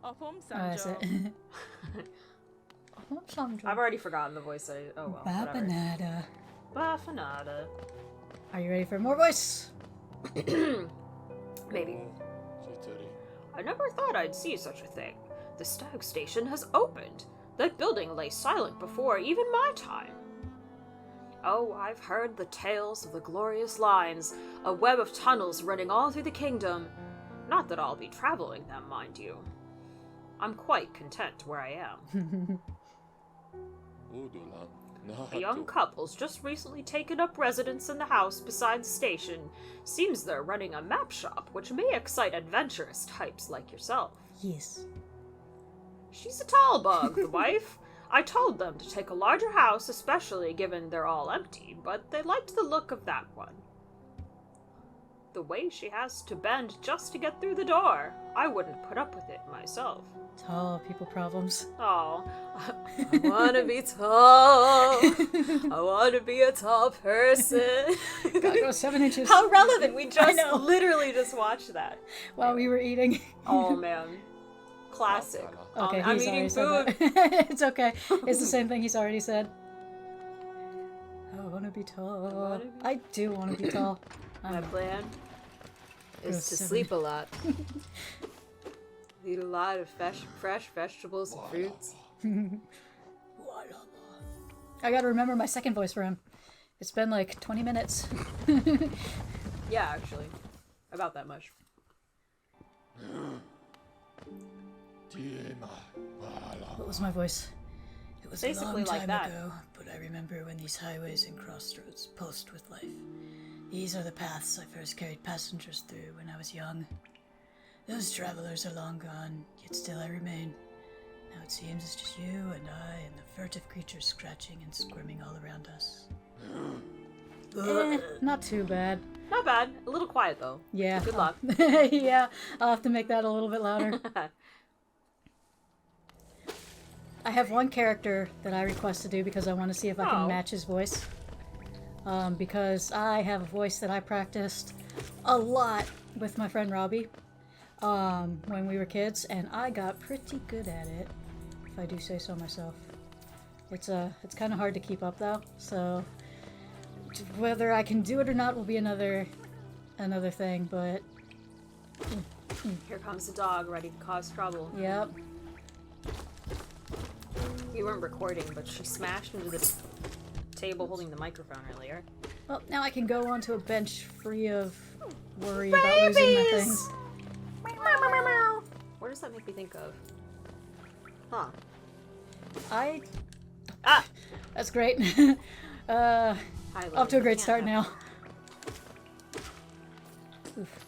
[SPEAKER 4] Opum
[SPEAKER 1] That's it.
[SPEAKER 4] Sanjo.
[SPEAKER 3] I've already forgotten the voice. Oh well, whatever.
[SPEAKER 1] Babanada.
[SPEAKER 3] Bafanada.
[SPEAKER 1] Are you ready for more voice?
[SPEAKER 3] Maybe. I never thought I'd see such a thing. The Stag Station has opened. That building lay silent before even my time. Oh, I've heard the tales of the glorious lines, a web of tunnels running all through the kingdom. Not that I'll be traveling them, mind you. I'm quite content where I am. A young couple's just recently taken up residence in the house beside the station. Seems they're running a map shop, which may excite adventurous types like yourself.
[SPEAKER 1] Yes.
[SPEAKER 3] She's a tall bug, the wife. I told them to take a larger house, especially given they're all empty, but they liked the look of that one. The way she has to bend just to get through the door. I wouldn't put up with it myself.
[SPEAKER 1] Tall people problems.
[SPEAKER 3] Oh, I wanna be tall. I wanna be a tall person.
[SPEAKER 1] Gotta go 7 inches.
[SPEAKER 3] How relevant! We just
[SPEAKER 1] know.
[SPEAKER 3] literally just watched that.
[SPEAKER 1] While we were eating.
[SPEAKER 3] Oh man, classic.
[SPEAKER 1] Okay,
[SPEAKER 3] I'm
[SPEAKER 1] he's
[SPEAKER 3] eating
[SPEAKER 1] already
[SPEAKER 3] food.
[SPEAKER 1] said that. It's okay. It's the same thing he's already said. I wanna be tall. I do wanna be tall.
[SPEAKER 3] My plan is to
[SPEAKER 1] 7.
[SPEAKER 3] sleep a lot. Eat a lot of fresh vegetables and fruits.
[SPEAKER 1] I gotta remember my second voice for him. It's been like 20 minutes.
[SPEAKER 3] Yeah, actually. About that much.
[SPEAKER 1] What was my voice? It was
[SPEAKER 3] Basically
[SPEAKER 1] a long
[SPEAKER 3] like
[SPEAKER 1] time
[SPEAKER 3] that.
[SPEAKER 1] ago, but I remember when these highways and crossroads pulsed with life. These are the paths I first carried passengers through when I was young. Those travelers are long gone, yet still I remain. Now it seems it's just you and I and the furtive creatures scratching and squirming all around us. Not too bad.
[SPEAKER 3] Not bad. A little quiet though.
[SPEAKER 1] Yeah.
[SPEAKER 3] Good luck.
[SPEAKER 1] Yeah, I'll have to make that a little bit louder. I have one character that I request to do because I want to see if I can match his voice. Because I have a voice that I practiced a lot with my friend Robbie when we were kids, and I got pretty good at it, if I do say so myself. It's kind of hard to keep up though, so whether I can do it or not will be another thing, but
[SPEAKER 3] Here comes the dog, ready to cause trouble.
[SPEAKER 1] yep.
[SPEAKER 3] We weren't recording, but she smashed into the table holding the microphone earlier.
[SPEAKER 1] Well, now I can go onto a bench free of worry about losing my things.
[SPEAKER 3] What does that make me think of? Huh.
[SPEAKER 1] That's great.
[SPEAKER 3] Hi,
[SPEAKER 1] Off to a
[SPEAKER 3] Lily.
[SPEAKER 1] great
[SPEAKER 3] Can't
[SPEAKER 1] start
[SPEAKER 3] have-
[SPEAKER 1] now. Oof.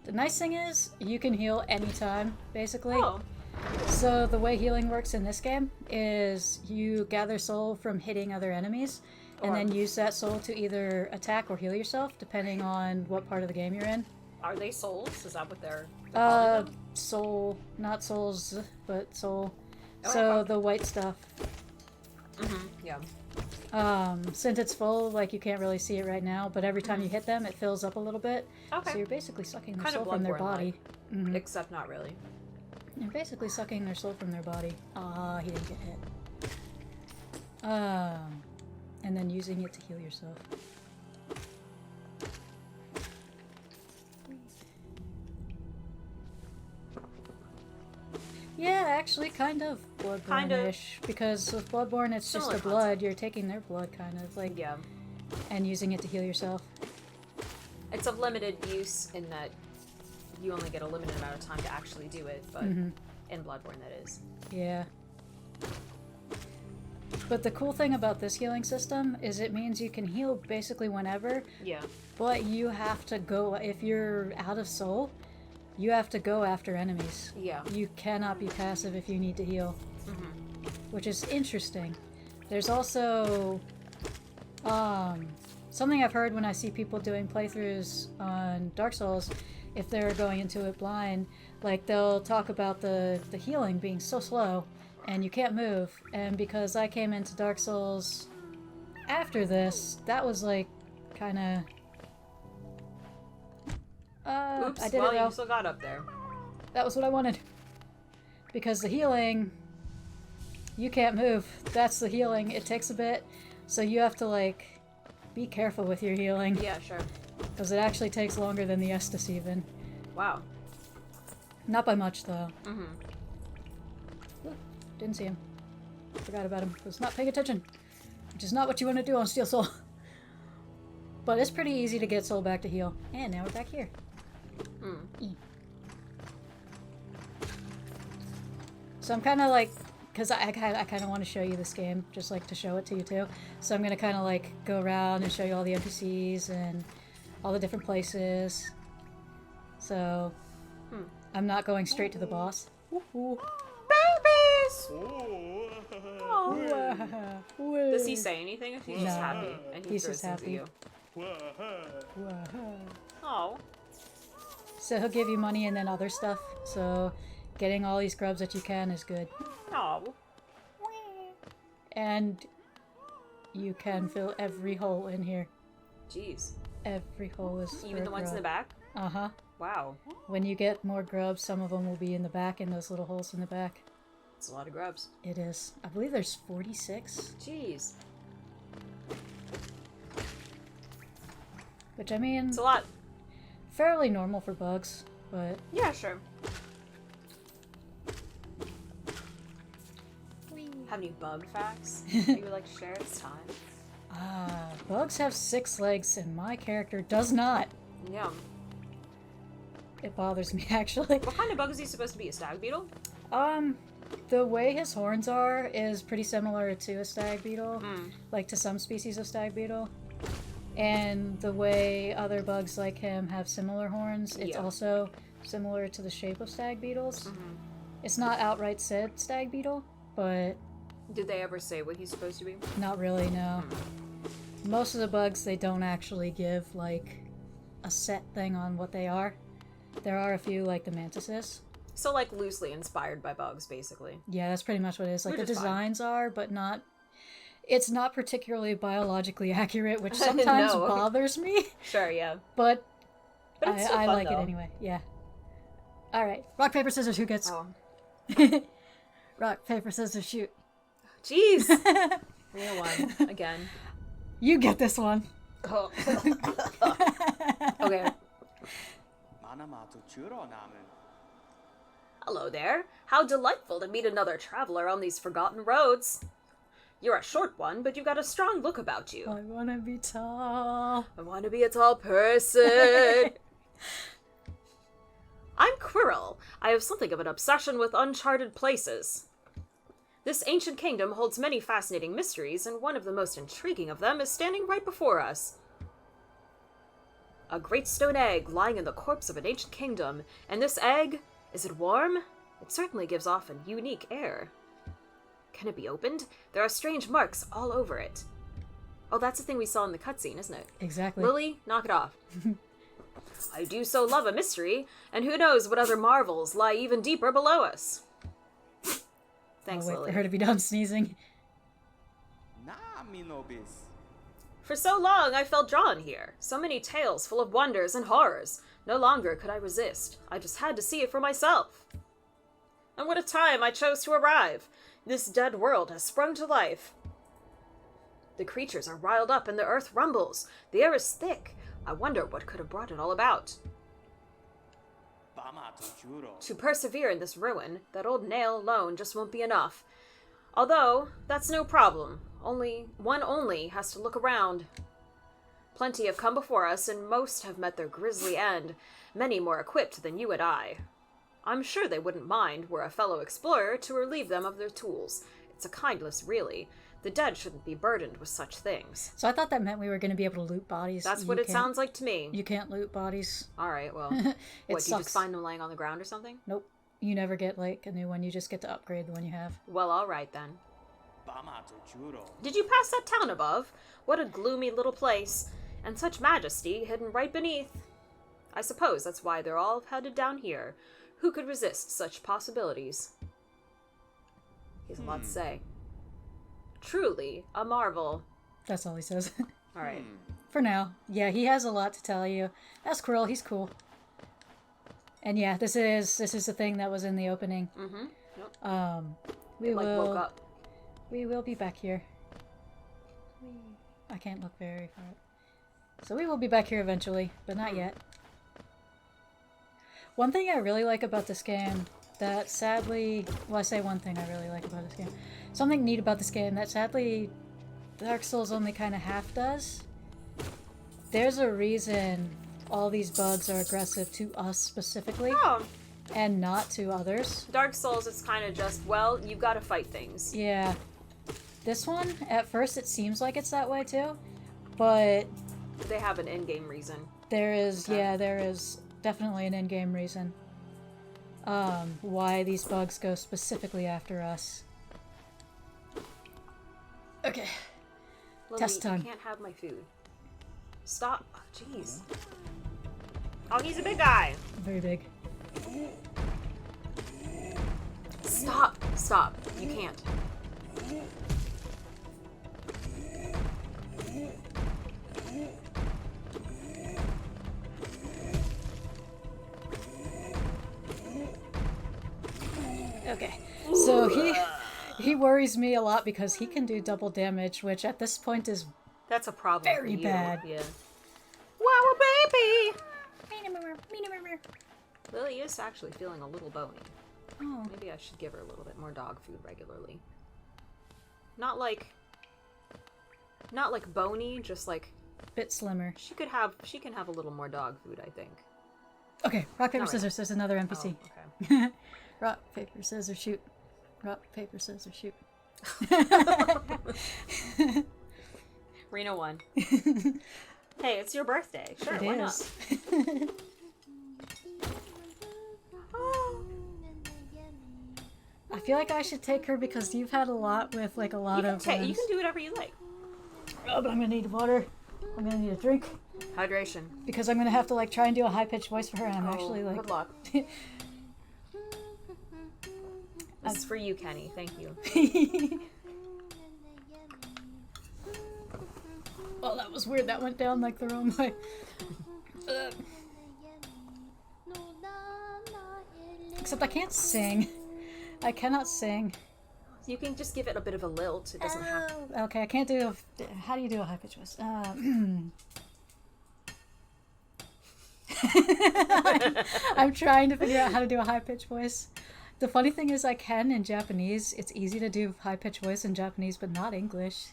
[SPEAKER 1] The nice thing is, you can heal anytime, basically.
[SPEAKER 3] Oh.
[SPEAKER 1] So the way healing works in this game is you gather soul from hitting other enemies, and then use that soul to either attack or heal yourself, depending on what part of the game you're in.
[SPEAKER 3] Are they souls? Is that what they're calling them?
[SPEAKER 1] Soul. Not souls, but soul.
[SPEAKER 3] Oh,
[SPEAKER 1] So
[SPEAKER 3] okay.
[SPEAKER 1] the white stuff.
[SPEAKER 3] Yeah.
[SPEAKER 1] Since it's full, like, you can't really see it right now, but every time you hit them, it fills up a little bit.
[SPEAKER 3] Okay.
[SPEAKER 1] So you're basically sucking their
[SPEAKER 3] Kind of
[SPEAKER 1] soul from their
[SPEAKER 3] Bloodborne-like.
[SPEAKER 1] body.
[SPEAKER 3] Except not really.
[SPEAKER 1] You're basically sucking their soul from their body. Ah, he didn't get hit. And then using it to heal yourself. Yeah, actually, kind of Bloodborne-ish. Because with Bloodborne, it's
[SPEAKER 3] Similar
[SPEAKER 1] just the blood. You're taking their blood, kind of, like,
[SPEAKER 3] Yeah.
[SPEAKER 1] and using it to heal yourself.
[SPEAKER 3] It's of limited use in that you only get a limited amount of time to actually do it, but in Bloodborne that is.
[SPEAKER 1] Yeah. But the cool thing about this healing system is it means you can heal basically whenever,
[SPEAKER 3] Yeah.
[SPEAKER 1] but you have to go, if you're out of soul, you have to go after enemies.
[SPEAKER 3] Yeah.
[SPEAKER 1] You cannot be passive if you need to heal. Which is interesting. There's also something I've heard when I see people doing playthroughs on Dark Souls, if they're going into it blind, like they'll talk about the healing being so slow and you can't move. And because I came into Dark Souls after this, that was like kind of
[SPEAKER 3] Oops,
[SPEAKER 1] I did
[SPEAKER 3] well,
[SPEAKER 1] it though.
[SPEAKER 3] you still got up there.
[SPEAKER 1] That was what I wanted. Because the healing, you can't move. That's the healing. It takes a bit. So you have to, like, be careful with your healing.
[SPEAKER 3] Yeah, sure.
[SPEAKER 1] Because it actually takes longer than the Estus even.
[SPEAKER 3] Wow.
[SPEAKER 1] Not by much, though. Look, didn't see him. Forgot about him. Was not paying attention. Which is not what you want to do on Steel Soul. But it's pretty easy to get Soul back to heal. And now we're back here. So I'm kind of like, because I kind of want to show you this game, just like to show it to you too. So I'm going to kind of like go around and show you all the NPCs and all the different places. So I'm not going straight to the boss.
[SPEAKER 3] Babies!
[SPEAKER 1] Whoa.
[SPEAKER 3] Does he say anything? Or he's just
[SPEAKER 1] No.
[SPEAKER 3] happy? And he
[SPEAKER 1] He's
[SPEAKER 3] throws
[SPEAKER 1] just
[SPEAKER 3] things at
[SPEAKER 1] happy.
[SPEAKER 3] you. Oh.
[SPEAKER 1] So he'll give you money and then other stuff. So getting all these grubs that you can is good.
[SPEAKER 3] Oh.
[SPEAKER 1] And you can fill every hole in here.
[SPEAKER 3] Jeez.
[SPEAKER 1] Every hole is
[SPEAKER 3] Even the ones in the back?
[SPEAKER 1] Uh-huh.
[SPEAKER 3] Wow.
[SPEAKER 1] When you get more grubs, some of them will be in the back, in those little holes in the back.
[SPEAKER 3] It's a lot of grubs.
[SPEAKER 1] It is. I believe there's 46.
[SPEAKER 3] Jeez.
[SPEAKER 1] Which, I mean,
[SPEAKER 3] It's a lot.
[SPEAKER 1] fairly normal for bugs, but...
[SPEAKER 3] Yeah, sure. Have any bug facts that you would like to share? It's time.
[SPEAKER 1] Bugs have 6 legs, and my character does not.
[SPEAKER 3] Yeah.
[SPEAKER 1] It bothers me, actually.
[SPEAKER 3] What kind of bug is he supposed to be? A stag beetle?
[SPEAKER 1] The way his horns are is pretty similar to a stag beetle, like to some species of stag beetle. And the way other bugs like him have similar horns, it's also similar to the shape of stag beetles. It's not outright said stag beetle, but...
[SPEAKER 3] Did they ever say what he's supposed to be?
[SPEAKER 1] Not really, no. Most of the bugs, they don't actually give, like, a set thing on what they are. There are a few, like the mantises.
[SPEAKER 3] So, like, loosely inspired by bugs, basically.
[SPEAKER 1] Yeah, that's pretty much what it is. Like,
[SPEAKER 3] Which
[SPEAKER 1] the
[SPEAKER 3] is fine.
[SPEAKER 1] designs are, but not... It's not particularly biologically accurate, which sometimes
[SPEAKER 3] No.
[SPEAKER 1] bothers me.
[SPEAKER 3] Sure, yeah.
[SPEAKER 1] But
[SPEAKER 3] it's still
[SPEAKER 1] I
[SPEAKER 3] fun,
[SPEAKER 1] like
[SPEAKER 3] though.
[SPEAKER 1] it anyway, yeah. Alright, rock, paper, scissors, who gets...
[SPEAKER 3] Oh.
[SPEAKER 1] Rock, paper, scissors, shoot.
[SPEAKER 3] Jeez! Rena won. Again.
[SPEAKER 1] You get this one.
[SPEAKER 3] Oh. Okay. Hello there. How delightful to meet another traveler on these forgotten roads. You're a short one, but you've got a strong look about you.
[SPEAKER 1] I wanna be tall.
[SPEAKER 3] I want to be a tall person. I'm Quirrel. I have something of an obsession with uncharted places. This ancient kingdom holds many fascinating mysteries, and one of the most intriguing of them is standing right before us. A great stone egg lying in the corpse of an ancient kingdom, and this egg, is it warm? It certainly gives off a unique air. Can it be opened? There are strange marks all over it. Oh, that's the thing we saw in the cutscene, isn't it?
[SPEAKER 1] Exactly.
[SPEAKER 3] Lily, knock it off. I do so love a mystery, and who knows what other marvels lie even deeper below us. Thanks,
[SPEAKER 1] I'll wait
[SPEAKER 3] Lily.
[SPEAKER 1] for her to be done sneezing.
[SPEAKER 3] For so long I felt drawn here. So many tales full of wonders and horrors. No longer could I resist. I just had to see it for myself. And what a time I chose to arrive. This dead world has sprung to life. The creatures are riled up and the earth rumbles. The air is thick. I wonder what could have brought it all about. To persevere in this ruin, that old nail alone just won't be enough. Although, that's no problem. One only has to look around. Plenty have come before us, and most have met their grisly end, many more equipped than you and I. I'm sure they wouldn't mind, were a fellow explorer to relieve them of their tools. It's a kindness, really. The dead shouldn't be burdened with such things.
[SPEAKER 1] So I thought that meant we were going to be able to loot bodies.
[SPEAKER 3] That's what it sounds like to me.
[SPEAKER 1] You can't loot bodies.
[SPEAKER 3] Alright, well, what,
[SPEAKER 1] sucks.
[SPEAKER 3] you just find them laying on the ground or something?
[SPEAKER 1] Nope. You never get, like, a new one. You just get to upgrade the one you have.
[SPEAKER 3] Well, alright then. Did you pass that town above? What a gloomy little place, and such majesty hidden right beneath. I suppose that's why they're all headed down here. Who could resist such possibilities? He has a lot to say. Truly a marvel.
[SPEAKER 1] That's all he says.
[SPEAKER 3] Alright.
[SPEAKER 1] For now. Yeah, he has a lot to tell you. That's Quirrel. He's cool. And yeah, this is the thing that was in the opening.
[SPEAKER 3] Mm-hmm. Yep.
[SPEAKER 1] We
[SPEAKER 3] woke up.
[SPEAKER 1] We will be back here. I can't look very far. So we will be back here eventually, but not yet. One thing I really like about this game that sadly... Well, I say one thing I really like about this game. Something neat about this game that sadly Dark Souls only kind of half does. There's a reason all these bugs are aggressive to us specifically.
[SPEAKER 3] Oh.
[SPEAKER 1] And not to others.
[SPEAKER 3] Dark Souls, it's kind of just, well, you've got to fight things.
[SPEAKER 1] Yeah. This one, at first it seems like it's that way too, but...
[SPEAKER 3] They have an in-game reason.
[SPEAKER 1] There is, yeah, there is definitely an in-game reason. Why these bugs go specifically after us. Okay.
[SPEAKER 3] Lily,
[SPEAKER 1] Test time.
[SPEAKER 3] You can't have my food. Stop. Oh, jeez. Oh, he's a big guy.
[SPEAKER 1] Very big.
[SPEAKER 3] Stop. Stop. You can't.
[SPEAKER 1] Okay. So he worries me a lot because he can do double damage, which at this point is
[SPEAKER 3] That's a problem.
[SPEAKER 1] very
[SPEAKER 3] for you.
[SPEAKER 1] bad.
[SPEAKER 3] Yeah. Wow, baby!
[SPEAKER 1] Oh.
[SPEAKER 3] Lily is actually feeling a little bony. Maybe I should give her a little bit more dog food regularly. Not like bony, just like
[SPEAKER 1] Bit slimmer.
[SPEAKER 3] she can have a little more dog food, I think.
[SPEAKER 1] Okay, rock, paper,
[SPEAKER 3] No, right.
[SPEAKER 1] scissors. There's another NPC.
[SPEAKER 3] Oh, okay.
[SPEAKER 1] Rock, paper, scissors, shoot. Rock, paper, scissors, shoot.
[SPEAKER 3] Rena won. Hey, it's your birthday. Sure,
[SPEAKER 1] It
[SPEAKER 3] why
[SPEAKER 1] is.
[SPEAKER 3] not?
[SPEAKER 1] I feel like I should take her because you've had a lot with like a lot of
[SPEAKER 3] You
[SPEAKER 1] ones.
[SPEAKER 3] can do whatever you like.
[SPEAKER 1] Oh, but I'm gonna need water. I'm gonna need a drink
[SPEAKER 3] Hydration.
[SPEAKER 1] because I'm gonna have to like try and do a high-pitched voice for her, and I'm
[SPEAKER 3] Oh,
[SPEAKER 1] actually like
[SPEAKER 3] good luck. This is for you, Kenny. Thank you.
[SPEAKER 1] Oh, that was weird. That went down like the wrong way. Except I can't sing. I cannot sing.
[SPEAKER 3] You can just give it a bit of a lilt. It doesn't have to.
[SPEAKER 1] Oh, okay, I can't do. How do you do a high pitch voice? I'm trying to figure out how to do a high pitch voice. The funny thing is, I can in Japanese. It's easy to do high pitch voice in Japanese, but not English.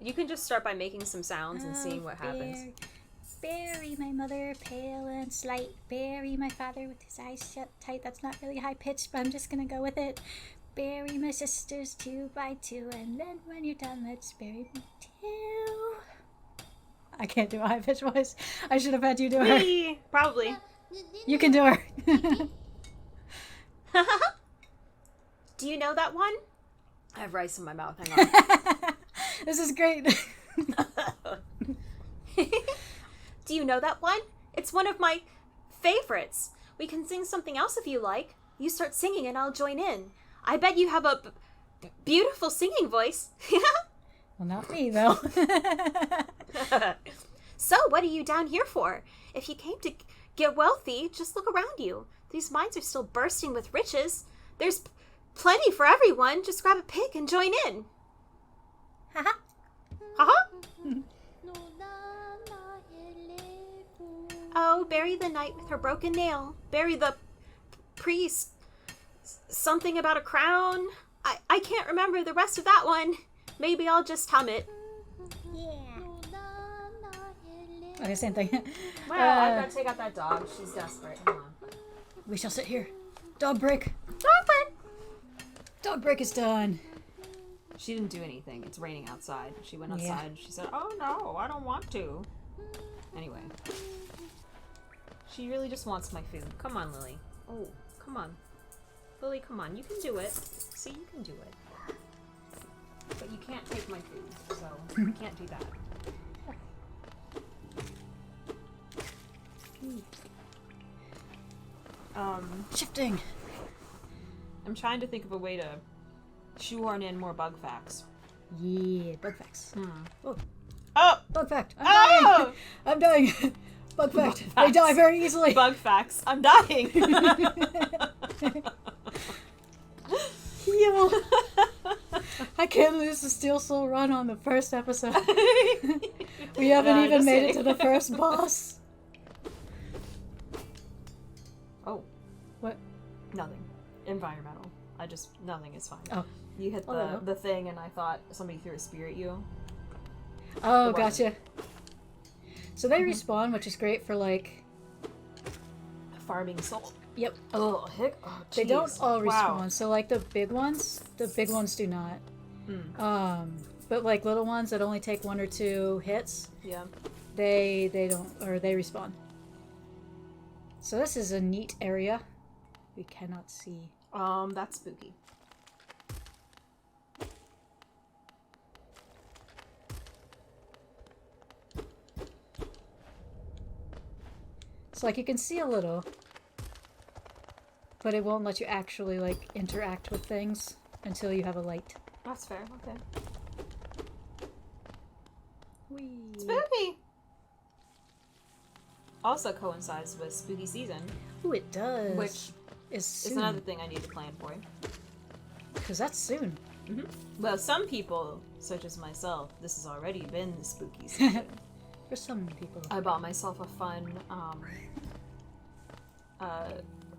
[SPEAKER 3] You can just start by making some sounds and seeing what happens.
[SPEAKER 1] Bury my mother, pale and slight. Bury my father with his eyes shut tight. That's not really high pitched, but I'm just gonna go with it. Bury my sisters 2 by 2, and then when you're done, let's bury me too. I can't do a high pitched voice. I should have had you do her.
[SPEAKER 3] Whee! Probably.
[SPEAKER 1] You can do her.
[SPEAKER 3] Do you know that one? I have rice in my mouth. Hang on.
[SPEAKER 1] This is great.
[SPEAKER 3] Do you know that one? It's one of my favorites. We can sing something else if you like. You start singing and I'll join in. I bet you have a beautiful singing voice.
[SPEAKER 1] Well, not me, though.
[SPEAKER 3] So, what are you down here for? If you came to get wealthy, just look around you. These mines are still bursting with riches. There's plenty for everyone. Just grab a pick and join in. Haha. Haha. Oh, bury the knight with her broken nail. Bury the priest. Something about a crown. I can't remember the rest of that one. Maybe I'll just hum it.
[SPEAKER 1] Okay, same thing.
[SPEAKER 3] Well, I've got to take out that dog. She's desperate. Come on.
[SPEAKER 1] We shall sit here. Dog break.
[SPEAKER 3] Dog break.
[SPEAKER 1] Dog break is done.
[SPEAKER 2] She didn't do anything. It's raining outside. She went outside.
[SPEAKER 1] Yeah.
[SPEAKER 2] She said, "Oh no, I don't want to." Anyway. She really just wants my food. Come on, Lily. Oh, come on. Lily, come on. You can do it. See, you can do it. But you can't take my food, so you can't do that.
[SPEAKER 1] Shifting.
[SPEAKER 2] I'm trying to think of a way to shoehorn in more bug facts.
[SPEAKER 1] Yeah, bug facts. Oh,
[SPEAKER 2] Oh!
[SPEAKER 1] bug fact.
[SPEAKER 2] Oh!
[SPEAKER 1] I'm dying. Bug fact. They die very easily.
[SPEAKER 2] Bug facts. I'm dying.
[SPEAKER 1] Yo. I can't lose the Steel Soul run on the first episode. We haven't even
[SPEAKER 2] just
[SPEAKER 1] made it
[SPEAKER 2] kidding.
[SPEAKER 1] to the first boss.
[SPEAKER 2] Oh,
[SPEAKER 1] What?
[SPEAKER 2] nothing. Environmental. Nothing is fine.
[SPEAKER 1] Oh.
[SPEAKER 2] You hit
[SPEAKER 1] Oh.
[SPEAKER 2] the thing and I thought somebody threw a spear at you.
[SPEAKER 1] Oh,
[SPEAKER 2] It
[SPEAKER 1] gotcha.
[SPEAKER 2] wasn't.
[SPEAKER 1] So they respawn, which is great for like.
[SPEAKER 2] Farming soul.
[SPEAKER 1] Yep.
[SPEAKER 2] Oh, heck. Oh,
[SPEAKER 1] They don't
[SPEAKER 2] jeez.
[SPEAKER 1] all respawn.
[SPEAKER 2] Wow.
[SPEAKER 1] So like the big ones do not. But like little ones that only take 1 or 2 hits,
[SPEAKER 2] Yeah.
[SPEAKER 1] they don't, or they respawn. So this is a neat area. We cannot see.
[SPEAKER 2] That's spooky.
[SPEAKER 1] So like you can see a little, but it won't let you actually like interact with things until you have a light.
[SPEAKER 2] That's fair. Okay.
[SPEAKER 1] Whee.
[SPEAKER 2] Spooky. Also coincides with spooky season,
[SPEAKER 1] Ooh, it does.
[SPEAKER 2] which
[SPEAKER 1] is
[SPEAKER 2] is
[SPEAKER 1] soon.
[SPEAKER 2] another thing I need to plan for.
[SPEAKER 1] Because that's soon.
[SPEAKER 2] Well, some people, such as myself, this has already been the spooky season.
[SPEAKER 1] For some people.
[SPEAKER 2] I bought myself a fun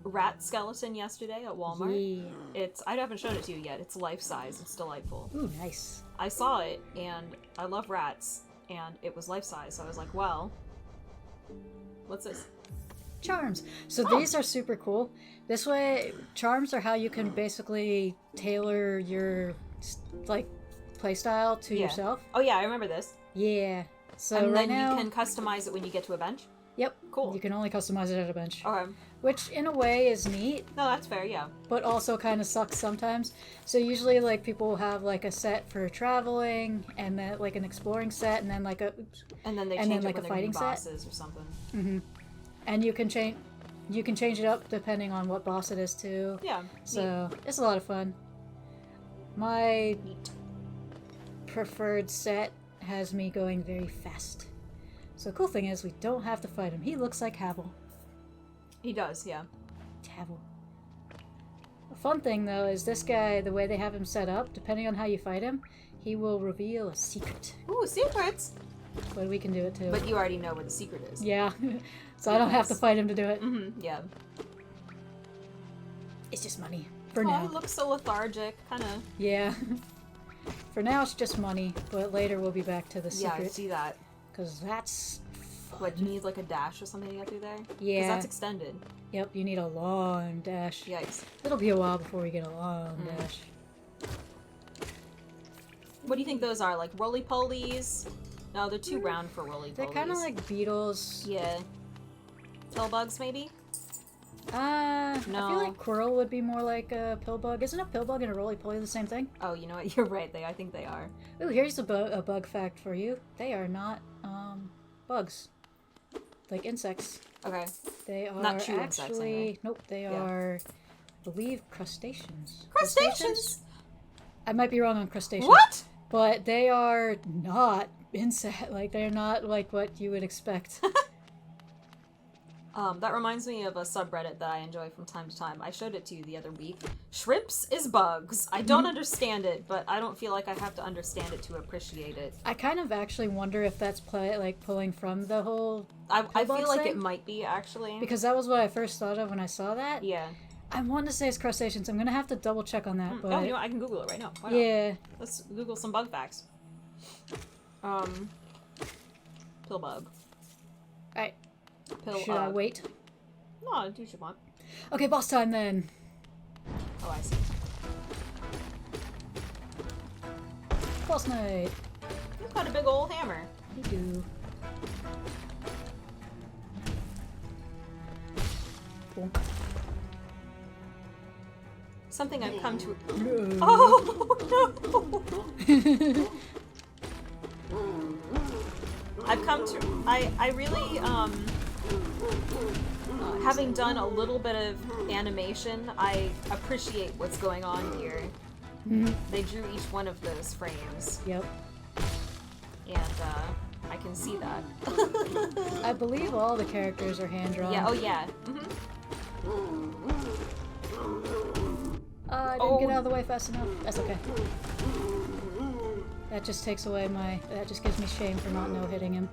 [SPEAKER 2] rat skeleton yesterday at Walmart.
[SPEAKER 1] Yeah.
[SPEAKER 2] I haven't shown it to you yet. It's life size. It's delightful.
[SPEAKER 1] Ooh, nice.
[SPEAKER 2] I saw it and I love rats and it was life size. So I was like, well, what's this?
[SPEAKER 1] Charms. So
[SPEAKER 2] Oh.
[SPEAKER 1] these are super cool. This way, charms are how you can basically tailor your like playstyle to
[SPEAKER 2] Yeah.
[SPEAKER 1] yourself.
[SPEAKER 2] Oh yeah, I remember this.
[SPEAKER 1] Yeah. So
[SPEAKER 2] And
[SPEAKER 1] right
[SPEAKER 2] then
[SPEAKER 1] now,
[SPEAKER 2] you can customize it when you get to a bench.
[SPEAKER 1] yep,
[SPEAKER 2] Cool.
[SPEAKER 1] you can only customize it at a bench,
[SPEAKER 2] Okay.
[SPEAKER 1] which in a way is neat,
[SPEAKER 2] No, that's fair. Yeah.
[SPEAKER 1] but also kind of sucks sometimes. So usually, like people will have like a set for traveling, and then like an exploring set, and then like a,
[SPEAKER 2] And then they
[SPEAKER 1] And
[SPEAKER 2] change
[SPEAKER 1] then, like,
[SPEAKER 2] it
[SPEAKER 1] a
[SPEAKER 2] when they're new
[SPEAKER 1] fighting set?
[SPEAKER 2] bosses or something.
[SPEAKER 1] and you can change it up depending on what boss it is too.
[SPEAKER 2] Yeah.
[SPEAKER 1] So it's a lot of fun. My
[SPEAKER 2] Neat.
[SPEAKER 1] preferred set has me going very fast. So the cool thing is we don't have to fight him. He looks like Havel.
[SPEAKER 2] He does. Yeah.
[SPEAKER 1] Havel. The fun thing though is this guy, the way they have him set up, depending on how you fight him, he will reveal a secret.
[SPEAKER 2] Ooh, secrets.
[SPEAKER 1] But we can do it too.
[SPEAKER 2] But you already know what the secret is.
[SPEAKER 1] Yeah. So I don't have to fight him to do it.
[SPEAKER 2] Yeah.
[SPEAKER 1] It's just money. For
[SPEAKER 2] Oh,
[SPEAKER 1] now.
[SPEAKER 2] he looks so lethargic. Kind of.
[SPEAKER 1] Yeah. For now it's just money, but later we'll be back to the
[SPEAKER 2] Yeah, I
[SPEAKER 1] secret.
[SPEAKER 2] see that.
[SPEAKER 1] Because that's fun.
[SPEAKER 2] What, you need like a dash or something to get through there? 'Cause
[SPEAKER 1] Yeah.
[SPEAKER 2] that's extended.
[SPEAKER 1] Yep, you need a long dash.
[SPEAKER 2] Yikes.
[SPEAKER 1] It'll be a while before we get a long dash.
[SPEAKER 2] What do you think those are? Like roly-polies? No, they're too round for roly-polies.
[SPEAKER 1] They're kind of like beetles.
[SPEAKER 2] Yeah. Tail bugs, maybe?
[SPEAKER 1] I feel
[SPEAKER 3] No.
[SPEAKER 1] like Quirrel would be more like a pillbug. Isn't a pillbug and a roly-poly the same thing?
[SPEAKER 3] Oh, you know what? You're right. I think they are.
[SPEAKER 1] Ooh, here's a bug fact for you. They are not bugs. Like insects.
[SPEAKER 3] Okay.
[SPEAKER 1] They are
[SPEAKER 3] Not true insects,
[SPEAKER 1] actually
[SPEAKER 3] anyway.
[SPEAKER 1] nope, they are I believe crustaceans.
[SPEAKER 3] Crustaceans?
[SPEAKER 1] I might be wrong on crustaceans.
[SPEAKER 3] What?
[SPEAKER 1] But they are not insect like they're not like what you would expect.
[SPEAKER 3] That reminds me of a subreddit that I enjoy from time to time. I showed it to you the other week. Shrimps is bugs. I don't understand it, but I don't feel like I have to understand it to appreciate it.
[SPEAKER 1] I kind of actually wonder if that's pulling from the whole
[SPEAKER 3] I
[SPEAKER 1] pillbug
[SPEAKER 3] feel like
[SPEAKER 1] thing,
[SPEAKER 3] it might be, actually.
[SPEAKER 1] because that was what I first thought of when I saw that.
[SPEAKER 3] Yeah.
[SPEAKER 1] I want to say it's crustaceans. I'm gonna have to double check on that. But
[SPEAKER 3] Oh, you know what? I can Google it right now. Why not?
[SPEAKER 1] yeah,
[SPEAKER 3] Let's Google some bug facts. Pillbug.
[SPEAKER 1] Alright.
[SPEAKER 3] Pill.
[SPEAKER 1] Should I wait?
[SPEAKER 3] No, do what you want.
[SPEAKER 1] Okay, boss time then.
[SPEAKER 3] Oh, I see.
[SPEAKER 1] Boss night.
[SPEAKER 3] You've got a big old hammer.
[SPEAKER 1] We do. Cool.
[SPEAKER 3] Something I've come to.
[SPEAKER 1] No.
[SPEAKER 3] Oh no! I've come to. I really having done a little bit of animation, I appreciate what's going on here. They drew each one of those frames,
[SPEAKER 1] Yep.
[SPEAKER 3] and I can see that.
[SPEAKER 1] I believe all the characters are hand drawn.
[SPEAKER 3] Yeah. Oh yeah.
[SPEAKER 1] I didn't get out of the way fast enough. That's okay. That just takes away my. That just gives me shame for not no-hitting him.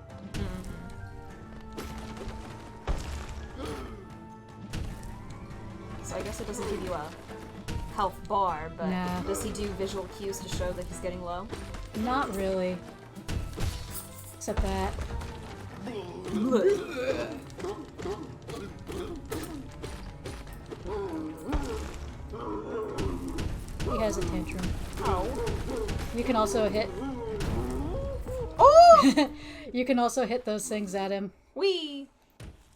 [SPEAKER 3] So I guess it doesn't give you a health bar, but
[SPEAKER 1] Nah.
[SPEAKER 3] does he do visual cues to show that he's getting low?
[SPEAKER 1] Not really. Except that. He has a tantrum.
[SPEAKER 3] Oh.
[SPEAKER 1] You can also hit.
[SPEAKER 3] Oh!
[SPEAKER 1] You can also hit those things at him.
[SPEAKER 3] Wee!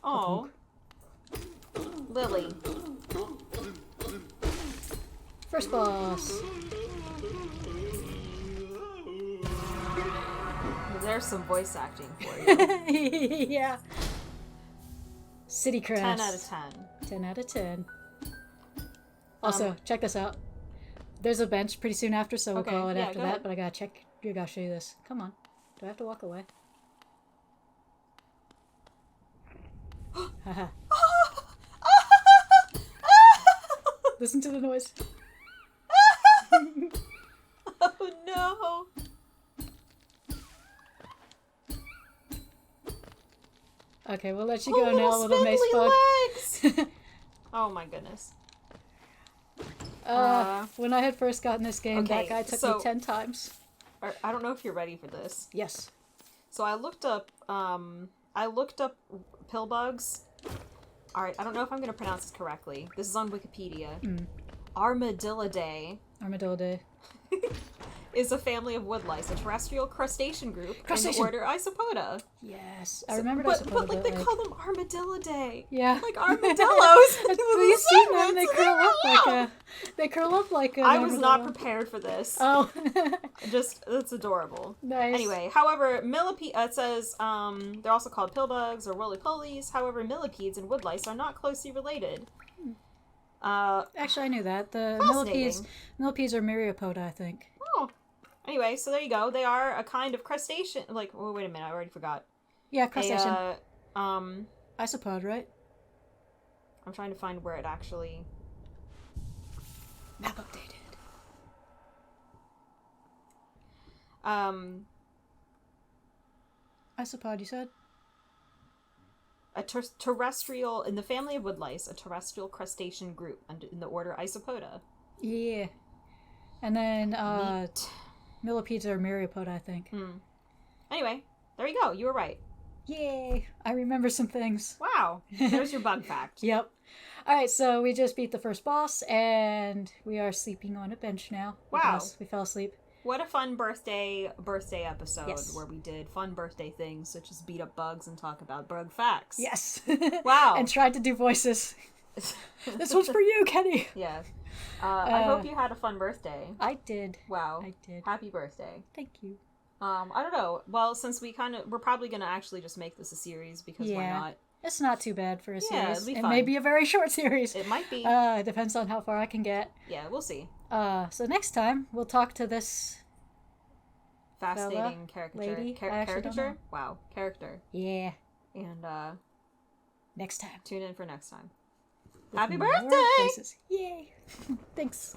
[SPEAKER 3] Oh. Lily.
[SPEAKER 1] First boss.
[SPEAKER 3] There's some voice acting for you.
[SPEAKER 1] Yeah. City Crest.
[SPEAKER 3] 10 out of 10.
[SPEAKER 1] 10 out of 10. Also, check this out. There's a bench pretty soon after, so we'll
[SPEAKER 3] Okay,
[SPEAKER 1] call it
[SPEAKER 3] yeah,
[SPEAKER 1] after
[SPEAKER 3] go
[SPEAKER 1] that.
[SPEAKER 3] ahead.
[SPEAKER 1] But I gotta check. I gotta show you this. Come on. Do I have to walk away? Haha. Listen to the noise.
[SPEAKER 3] Oh no!
[SPEAKER 1] Okay, we'll let you go now, little mace
[SPEAKER 3] spindly
[SPEAKER 1] bug.
[SPEAKER 3] legs! Oh my goodness.
[SPEAKER 1] When I had first gotten this game,
[SPEAKER 3] Okay,
[SPEAKER 1] that guy took
[SPEAKER 3] so-
[SPEAKER 1] me 10 times.
[SPEAKER 3] I don't know if you're ready for this.
[SPEAKER 1] Yes.
[SPEAKER 3] So I looked up pill bugs. Alright, I don't know if I'm gonna pronounce this correctly. This is on Wikipedia. Armadillidae
[SPEAKER 1] Armadillo Day.
[SPEAKER 3] is a family of woodlice, a terrestrial crustacean group in the
[SPEAKER 1] Crustacean.
[SPEAKER 3] order Isopoda.
[SPEAKER 1] Yes. I remember
[SPEAKER 3] But like they call them Armadillidae.
[SPEAKER 1] Yeah.
[SPEAKER 3] Like armadillos.
[SPEAKER 1] Have you seen them? They curl up like a. They curl up like a.
[SPEAKER 3] I was not prepared for this.
[SPEAKER 1] Oh.
[SPEAKER 3] Just it's adorable.
[SPEAKER 1] Nice.
[SPEAKER 3] Anyway, however, it says they're also called pillbugs or roly-polies. However, millipedes and woodlice are not closely related.
[SPEAKER 1] Actually, I knew that. The
[SPEAKER 3] Fascinating.
[SPEAKER 1] millipedes are myriapoda, I think.
[SPEAKER 3] Oh. Anyway, so there you go. They are a kind of crustacean. Like, oh, wait a minute, I already forgot.
[SPEAKER 1] Yeah, crustacean.
[SPEAKER 3] I'm
[SPEAKER 1] Isopod, right?
[SPEAKER 3] trying to find where it actually.
[SPEAKER 1] Map updated. Isopod, you said?
[SPEAKER 3] A terrestrial in the family of woodlice, a terrestrial crustacean group in the order Isopoda.
[SPEAKER 1] Yeah. And then
[SPEAKER 3] Neat.
[SPEAKER 1] millipedes are myriapoda, I think.
[SPEAKER 3] Anyway, there you go. You were right.
[SPEAKER 1] Yay! I remember some things.
[SPEAKER 3] Wow. There's your bug fact.
[SPEAKER 1] Yep. Alright, so we just beat the first boss, and we are sleeping on a bench now.
[SPEAKER 3] Wow.
[SPEAKER 1] Because we fell asleep.
[SPEAKER 3] What a fun birthday episode
[SPEAKER 1] Yes.
[SPEAKER 3] where we did fun birthday things such as beat up bugs and talk about bug facts.
[SPEAKER 1] Yes!
[SPEAKER 3] Wow.
[SPEAKER 1] And tried to do voices. This one's for you, Kenny.
[SPEAKER 3] Yeah. I hope you had a fun birthday.
[SPEAKER 1] I did.
[SPEAKER 3] Wow.
[SPEAKER 1] I did.
[SPEAKER 3] Happy birthday.
[SPEAKER 1] Thank you.
[SPEAKER 3] I don't know. Well, since we're probably gonna actually just make this a series because why not?
[SPEAKER 1] It's not too bad for a series.
[SPEAKER 3] It'll be
[SPEAKER 1] It
[SPEAKER 3] fun.
[SPEAKER 1] may be a very short series.
[SPEAKER 3] It might be.
[SPEAKER 1] It depends on how far I can get.
[SPEAKER 3] Yeah, we'll see.
[SPEAKER 1] So next time we'll talk to this
[SPEAKER 3] Fascinating caricature.
[SPEAKER 1] lady. I actually don't
[SPEAKER 3] Caricature?
[SPEAKER 1] know.
[SPEAKER 3] Wow. Character.
[SPEAKER 1] Yeah.
[SPEAKER 3] And
[SPEAKER 1] Next time.
[SPEAKER 3] tune in for next time.
[SPEAKER 1] With
[SPEAKER 3] Happy
[SPEAKER 1] more
[SPEAKER 3] birthday!
[SPEAKER 1] voices. Yay. Thanks.